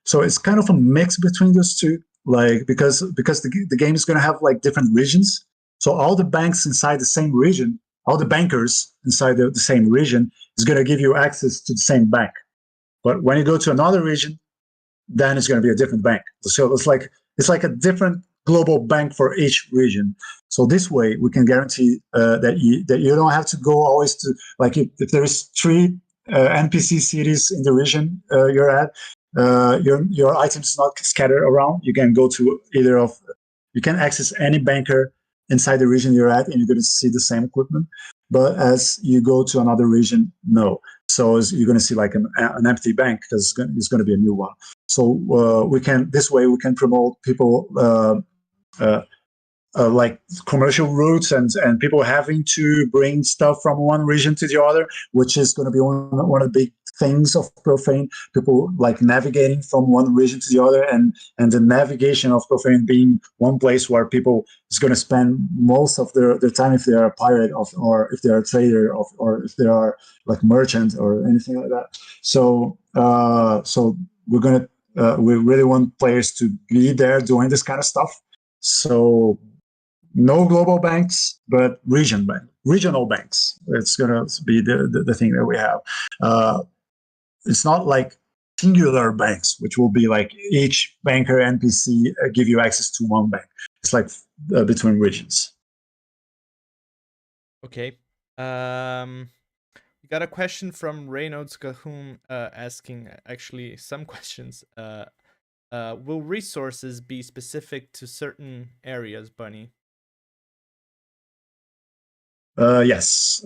So it's kind of a mix between those two, like because the game is going to have like different regions. So all the banks inside the same region, all the bankers inside the same region is going to give you access to the same bank. But when you go to another region, then it's going to be a different bank. So it's like a different global bank for each region. So this way we can guarantee that you don't have to go always to, like, if there is 3 NPC cities in the region you're at, your items is not scattered around. You can go to you can access any banker inside the region you're at, and you're going to see the same equipment. But as you go to another region, no. So you're going to see like an empty bank, because it's going to be a new one. So we can promote people like commercial routes and people having to bring stuff from one region to the other, which is going to be one of the big things of Profane. People like navigating from one region to the other, and the navigation of Profane being one place where people is going to spend most of their time, if they are a pirate or if they are a trader or if they are like merchant or anything like that. So we really want players to be there doing this kind of stuff. So no global banks, but regional banks. It's going to be the thing that we have. It's not like singular banks, which will be like each banker NPC give you access to one bank. It's like between regions. Okay. We got a question from Reynolds Cahoon asking actually some questions. Will resources be specific to certain areas, Bunny? Yes,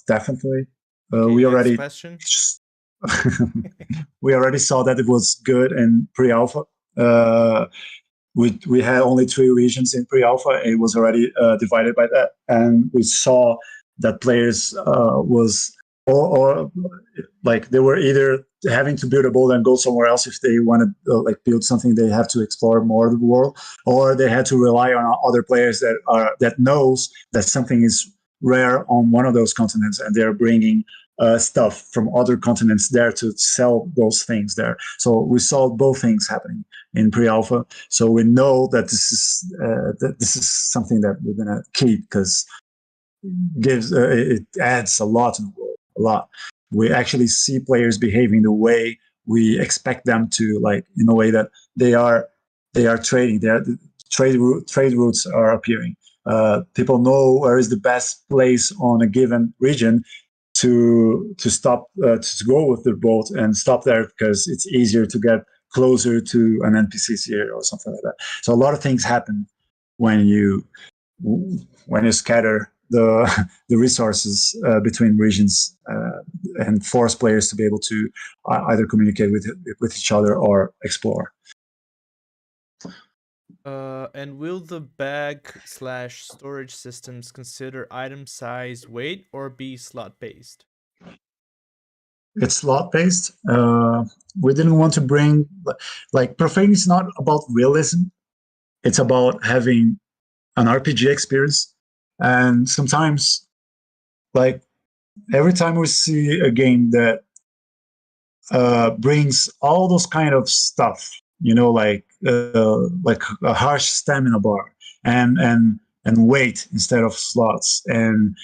definitely. Okay, We next already question. we already saw that it was good in pre-alpha. We had only 3 regions in pre-alpha. It was already divided by that, and we saw that players was or like they were either having to build a boat and go somewhere else if they wanted like build something. They have to explore more of the world, or they had to rely on other players that knows that something is rare on one of those continents, and they're bringing stuff from other continents there to sell those things there. So we saw both things happening in pre-alpha. So we know that this is something that we're gonna keep, because it adds a lot to the world, a lot. We actually see players behaving the way we expect them to, like in a way that they are trading. Trade routes are appearing. People know where is the best place on a given region to stop to go with the boat and stop there, because it's easier to get closer to an NPC here or something like that. So a lot of things happen when you scatter the resources between regions and force players to be able to either communicate with each other or explore. And will the bag/storage systems consider item size, weight, or be slot based? It's slot based. We didn't want to bring, like, Profane is not about realism. It's about having an RPG experience. And sometimes, like, every time we see a game that brings all those kind of stuff, like a harsh stamina bar and weight instead of slots, and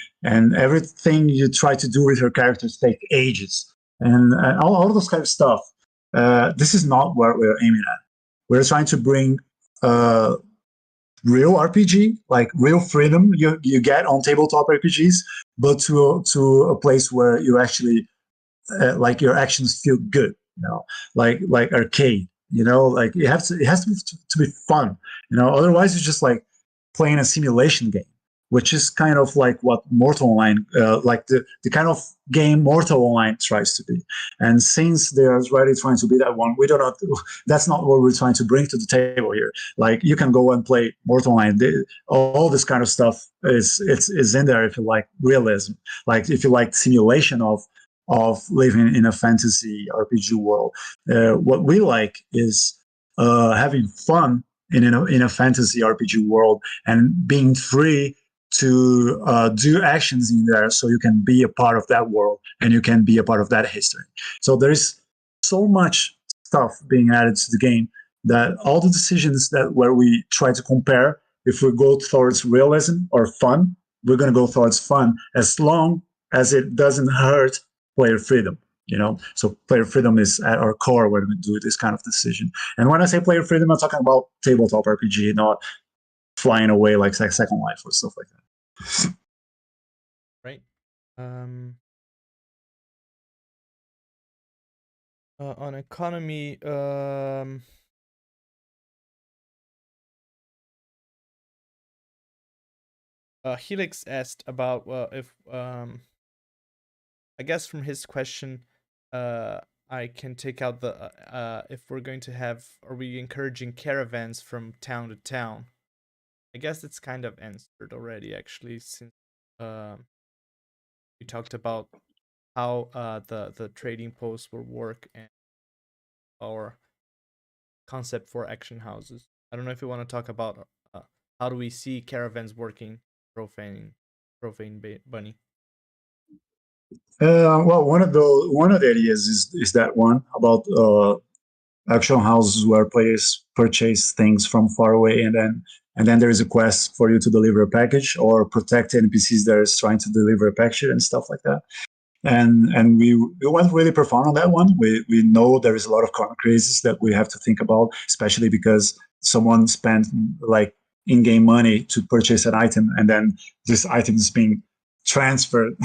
everything you try to do with your characters take ages, and all of those kind of stuff. This is not what we're aiming at. We're trying to bring real RPG, like real freedom you get on tabletop RPGs, but to a place where you actually like your actions feel good, like arcade, like it has to be fun, otherwise it's just like playing a simulation game, which is kind of like what Mortal Online, like the kind of game Mortal Online tries to be. And since they're already trying to be that one, we do not. That's not what we're trying to bring to the table here. Like you can go and play Mortal Online. All this kind of stuff is in there if you like realism, like if you like simulation of living in a fantasy RPG world. What we like is having fun in a fantasy RPG world and being free to do actions in there, so you can be a part of that world and you can be a part of that history. So there is so much stuff being added to the game that all the decisions that where we try to compare, if we go towards realism or fun, we're going to go towards fun as long as it doesn't hurt player freedom. So player freedom is at our core when we do this kind of decision. And when I say player freedom, I'm talking about tabletop RPG, not flying away like Second Life or stuff like that. Right. On economy, Helix asked about if I guess from his question, I can take out the if we're going to have, are we encouraging caravans from town to town? I guess it's kind of answered already, actually, since we talked about how the trading posts will work and our concept for action houses. I don't know if you want to talk about how do we see caravans working, profane bunny. Well, one of the ideas is that one about action houses where players purchase things from far away, and then there is a quest for you to deliver a package or protect NPCs that is trying to deliver a package and stuff like that. And we went really profound on that one. We know there is a lot of corner crazes that we have to think about, especially because someone spent like in-game money to purchase an item, and then this item is being transferred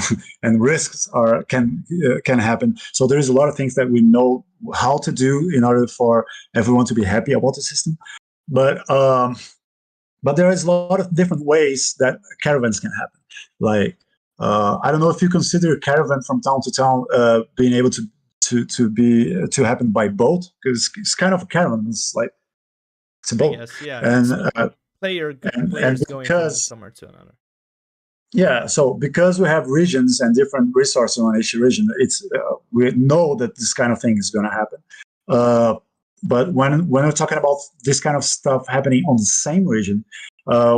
and risks can happen. So there is a lot of things that we know how to do in order for everyone to be happy about the system. But there is a lot of different ways that caravans can happen. Like I don't know if you consider caravan from town to town being able to happen by boat, because it's kind of a caravan. It's like it's a boat. Yes, yeah. And Players going from somewhere to another. Yeah, so because we have regions and different resources on each region, we know that this kind of thing is going to happen. But when we're talking about this kind of stuff happening on the same region,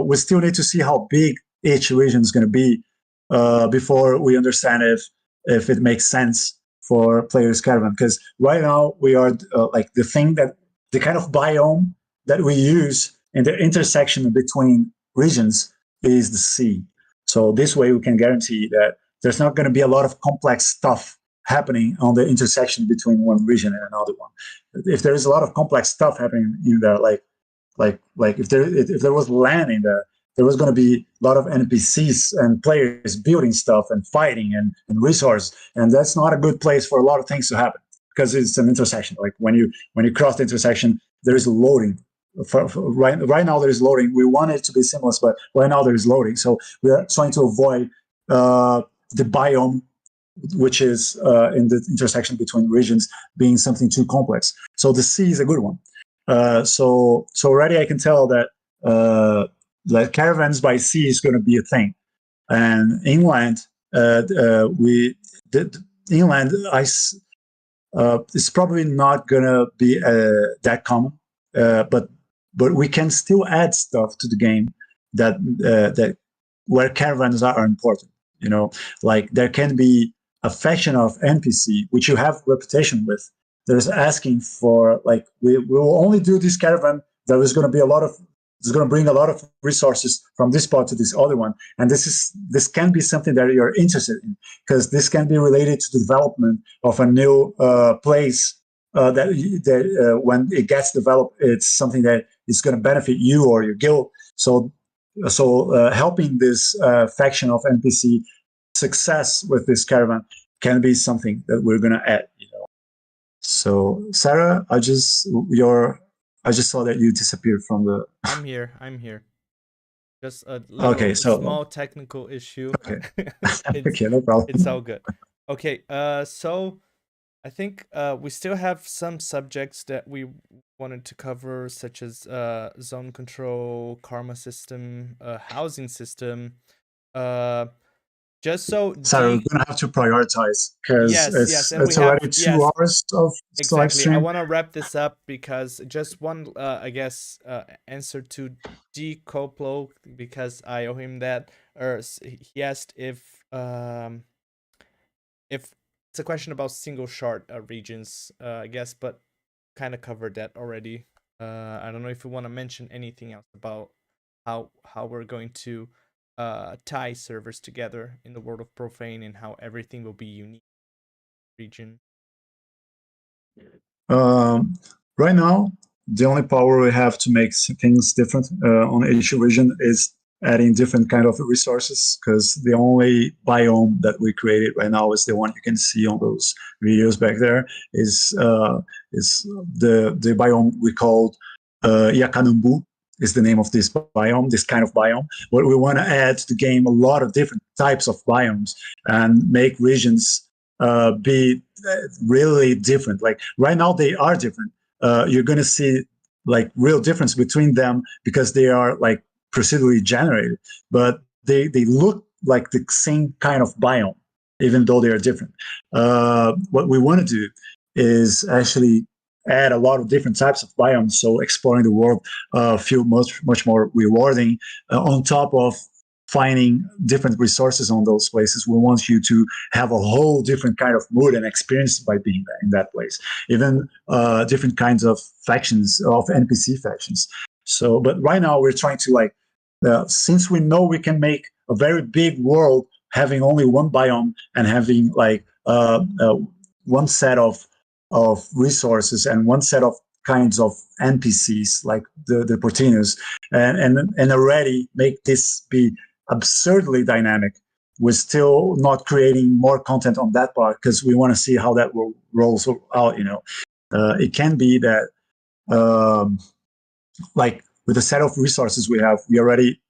we still need to see how big each region is going to be before we understand if it makes sense for players' caravan. Because right now we are like the kind of biome that we use in the intersection between regions is the sea. So this way we can guarantee that there's not going to be a lot of complex stuff happening on the intersection between one region and another one. If there is a lot of complex stuff happening in there, like if there was land in there, there was going to be a lot of NPCs and players building stuff and fighting and resource, and that's not a good place for a lot of things to happen, because it's an intersection. Like when you cross the intersection, there is loading. Right now there is loading. We want it to be seamless, but right now there is loading. So we are trying to avoid the biome, which is in the intersection between regions, being something too complex. So the sea is a good one. So already I can tell that like caravans by sea is going to be a thing, and inland inland ice is probably not going to be that common, but we can still add stuff to the game that where caravans are important. Like there can be a faction of NPC which you have reputation with that is asking for, like, we will only do this caravan that is going to be it's going to bring a lot of resources from this part to this other one, and this can be something that you're interested in, because this can be related to the development of a new place that when it gets developed, it's something that is going to benefit you or your guild. So helping this faction of NPC success with this caravan can be something that we're gonna add. So Sarah, I just saw that you disappeared from the. I'm here. I'm here. Just a Okay, little so small technical issue. okay, it's okay, no it's problem. all good. Okay. So I think we still have some subjects that we wanted to cover, such as zone control, karma system, housing system. Uh, just so Sarah, we're D. gonna have to prioritize because Yes, and we it's have, already two yes, hours of live exactly. I stream. want to wrap this up because just one, I guess, answer to D Coplo, because I owe him that. Or he asked if it's a question about single shard regions, I guess, but kind of covered that already. I don't know if you want to mention anything else about how we're going to tie servers together in the world of Profane and how everything will be unique region. Um, right now, the only power we have to make things different on each region is adding different kind of resources, because the only biome that we created right now is the one you can see on those videos back there. Is the biome we called Yakanumbu is the name of this biome, this kind of biome. But we want to add to the game a lot of different types of biomes and make regions be really different. Like right now, they are different. You're going to see like real difference between them because they are like procedurally generated, but they look like the same kind of biome, even though they are different. What we want to do is actually add a lot of different types of biomes, so exploring the world feel much more rewarding. On top of finding different resources on those places, we want you to have a whole different kind of mood and experience by being in that place. Even different kinds of factions, of NPC factions. So, but right now we're trying to like, since we know we can make a very big world having only one biome and having like one set of resources and one set of kinds of NPCs like the Portinos, and already make this be absurdly dynamic. We're still not creating more content on that part because we want to see how that will rolls out. It can be that um, like with the set of resources we have, we already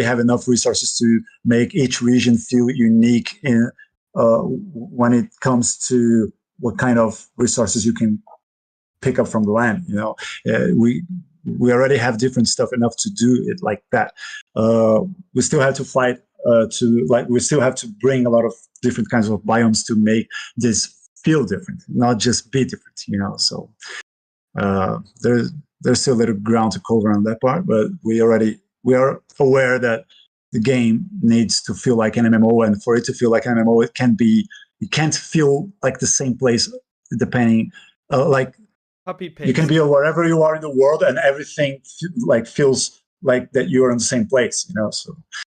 have enough resources to make each region feel unique in when it comes to what kind of resources you can pick up from the land. We already have different stuff enough to do it like that. We still have to fight we still have to bring a lot of different kinds of biomes to make this feel different, not just be different. So there's still a little ground to cover on that part, but we are aware that the game needs to feel like an MMO, and for it to feel like an MMO, it can't feel like the same place depending like Copy you can paste. be wherever you are in the world and everything like feels like that you are in the same place.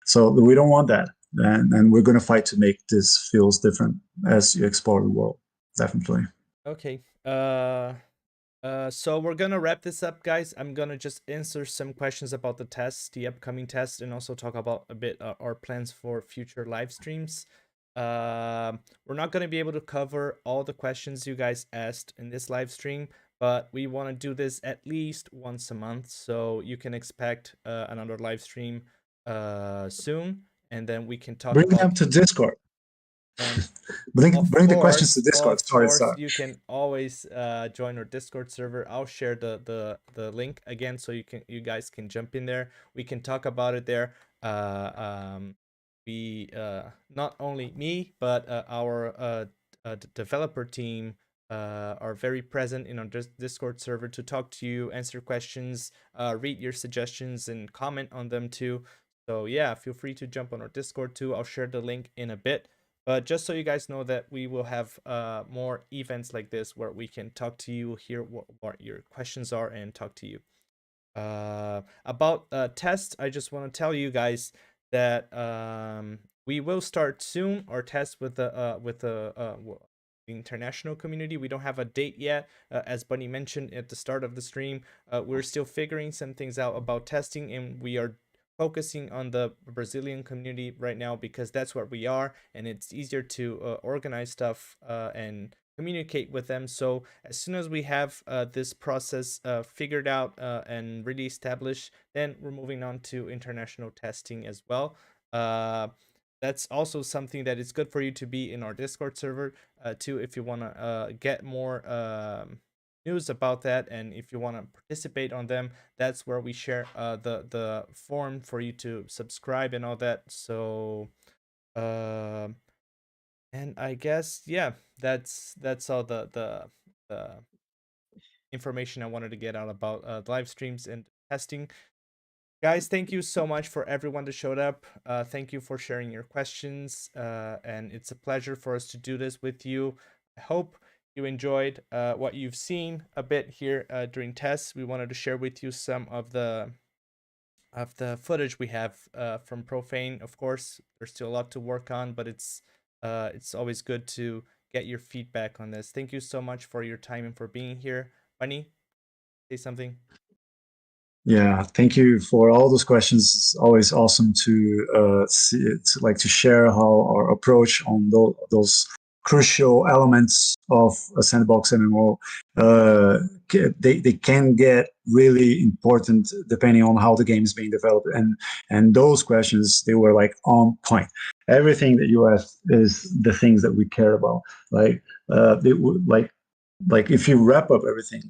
So we don't want that, and we're going to fight to make this feels different as you explore the world, definitely. Okay. So we're gonna wrap this up, guys. I'm gonna just answer some questions about the test, the upcoming test, and also talk about a bit our plans for future live streams. We're not gonna be able to cover all the questions you guys asked in this live stream, but we want to do this at least once a month, so you can expect another live stream soon, and then we can talk Bring about. them to Discord. And Bring the questions to Discord. of Sorry, course, sorry. you can always join our Discord server. I'll share the link again, so you guys can jump in there. We can talk about it there. We not only me, but our developer team are very present in our Discord server to talk to you, answer questions, read your suggestions, and comment on them too. So yeah, feel free to jump on our Discord too. I'll share the link in a bit. But just so you guys know that we will have more events like this where we can talk to you, hear what your questions are, and talk to you. About tests, I just want to tell you guys that we will start soon our test with the international community. We don't have a date yet. As Bunny mentioned at the start of the stream, we're still figuring some things out about testing, and we are focusing on the Brazilian community right now because that's where we are, and it's easier to organize stuff and communicate with them. So as soon as we have this process figured out and really established, then we're moving on to international testing as well. That's also something that is good for you to be in our Discord server too, if you want to get more news about that, and if you want to participate on them, that's where we share the form for you to subscribe and all that. So and I guess, yeah, that's all the information I wanted to get out about live streams and testing. Guys, thank you so much for everyone that showed up. Thank you for sharing your questions, and it's a pleasure for us to do this with you. I hope you enjoyed what you've seen a bit here during tests. We wanted to share with you some of the footage we have from Profane. Of course, there's still a lot to work on, but it's always good to get your feedback on this. Thank you so much for your time and for being here. Bunny, say something. Yeah, thank you for all those questions. It's always awesome to see it, to share how our approach on those crucial elements of a sandbox MMO. They can get really important depending on how the game is being developed, and those questions, they were like on point. Everything that you asked is the things that we care about. They would like if you wrap up everything,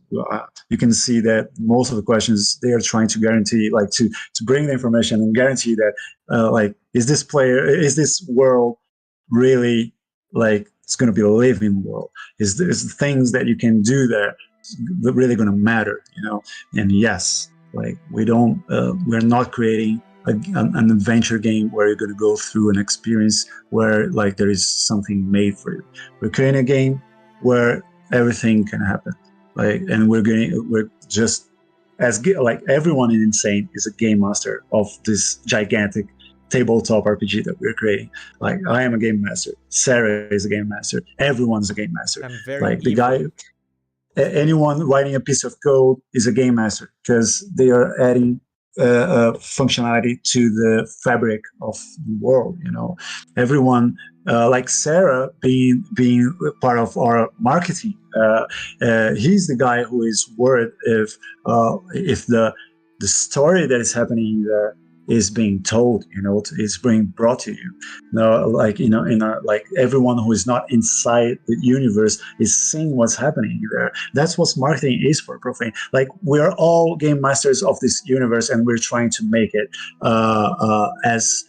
you can see that most of the questions, they are trying to guarantee, like to bring the information and guarantee that is this world really like it's going to be a living world? Is things that you can do there really going to matter, and yes, like we're not creating an adventure game where you're going to go through an experience where like there is something made for you. We're creating a game where everything can happen, and we're just like everyone in Insane is a game master of this gigantic tabletop RPG that we're creating. Like I am a game master, Sarah is a game master, everyone's a game master. I'm very like the evil. guy, anyone writing a piece of code is a game master because they are adding functionality to the fabric of the world. Everyone, like Sarah being part of our marketing, he's the guy who is worried if the story that is happening there is being told, is being brought to you. Like everyone who is not inside the universe is seeing what's happening there. That's what marketing is for Profane. Like we're all game masters of this universe, and we're trying to make it as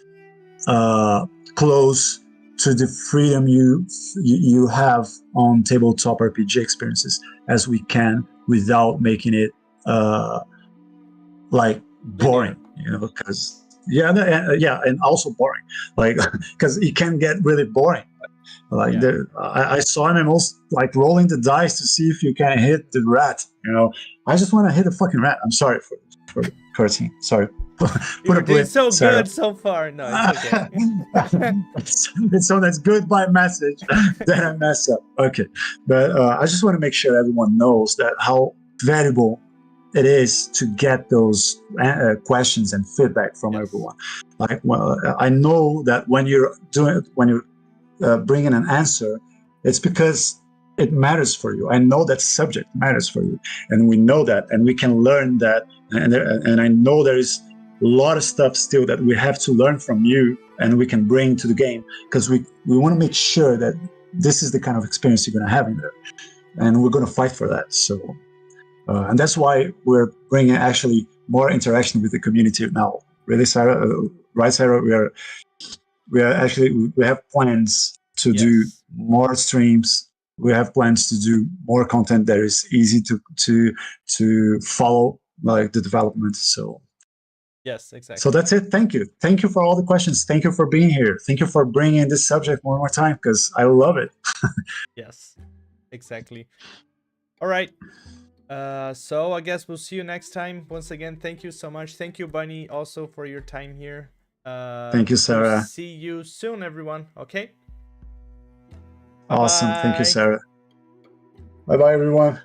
close to the freedom you have on tabletop RPG experiences as we can, without making it like boring, because and also boring, like because it can get really boring. Like I saw MMOs like rolling the dice to see if you can hit the rat. I just want to hit the fucking rat. I'm sorry for cursing. Sorry. You're doing so Sarah. Good so far. No, it's okay. So that's goodbye message. Then I mess up. Okay, but I just want to make sure everyone knows that how valuable it is to get those questions and feedback from everyone. Like, well, I know that when you're bringing an answer, it's because it matters for you. I know that subject matters for you, and we know that, and we can learn that. And I know there is a lot of stuff still that we have to learn from you, and we can bring to the game, because we want to make sure that this is the kind of experience you're going to have in there, and we're going to fight for that. So. And that's why we're bringing actually more interaction with the community now. Really, Sarah, right, Sarah? We have plans to do more streams. We have plans to do more content that is easy to follow, like the development. So. Yes, exactly. So that's it. Thank you for all the questions. Thank you for being here. Thank you for bringing this subject one more time, because I love it. Yes, exactly. All right. So I guess we'll see you next time. Once again, thank you so much. Thank you, Bunny, also for your time here. Thank you, Sarah. We'll see you soon, everyone. Okay. Awesome. Thank you, Sarah. Bye-bye, everyone.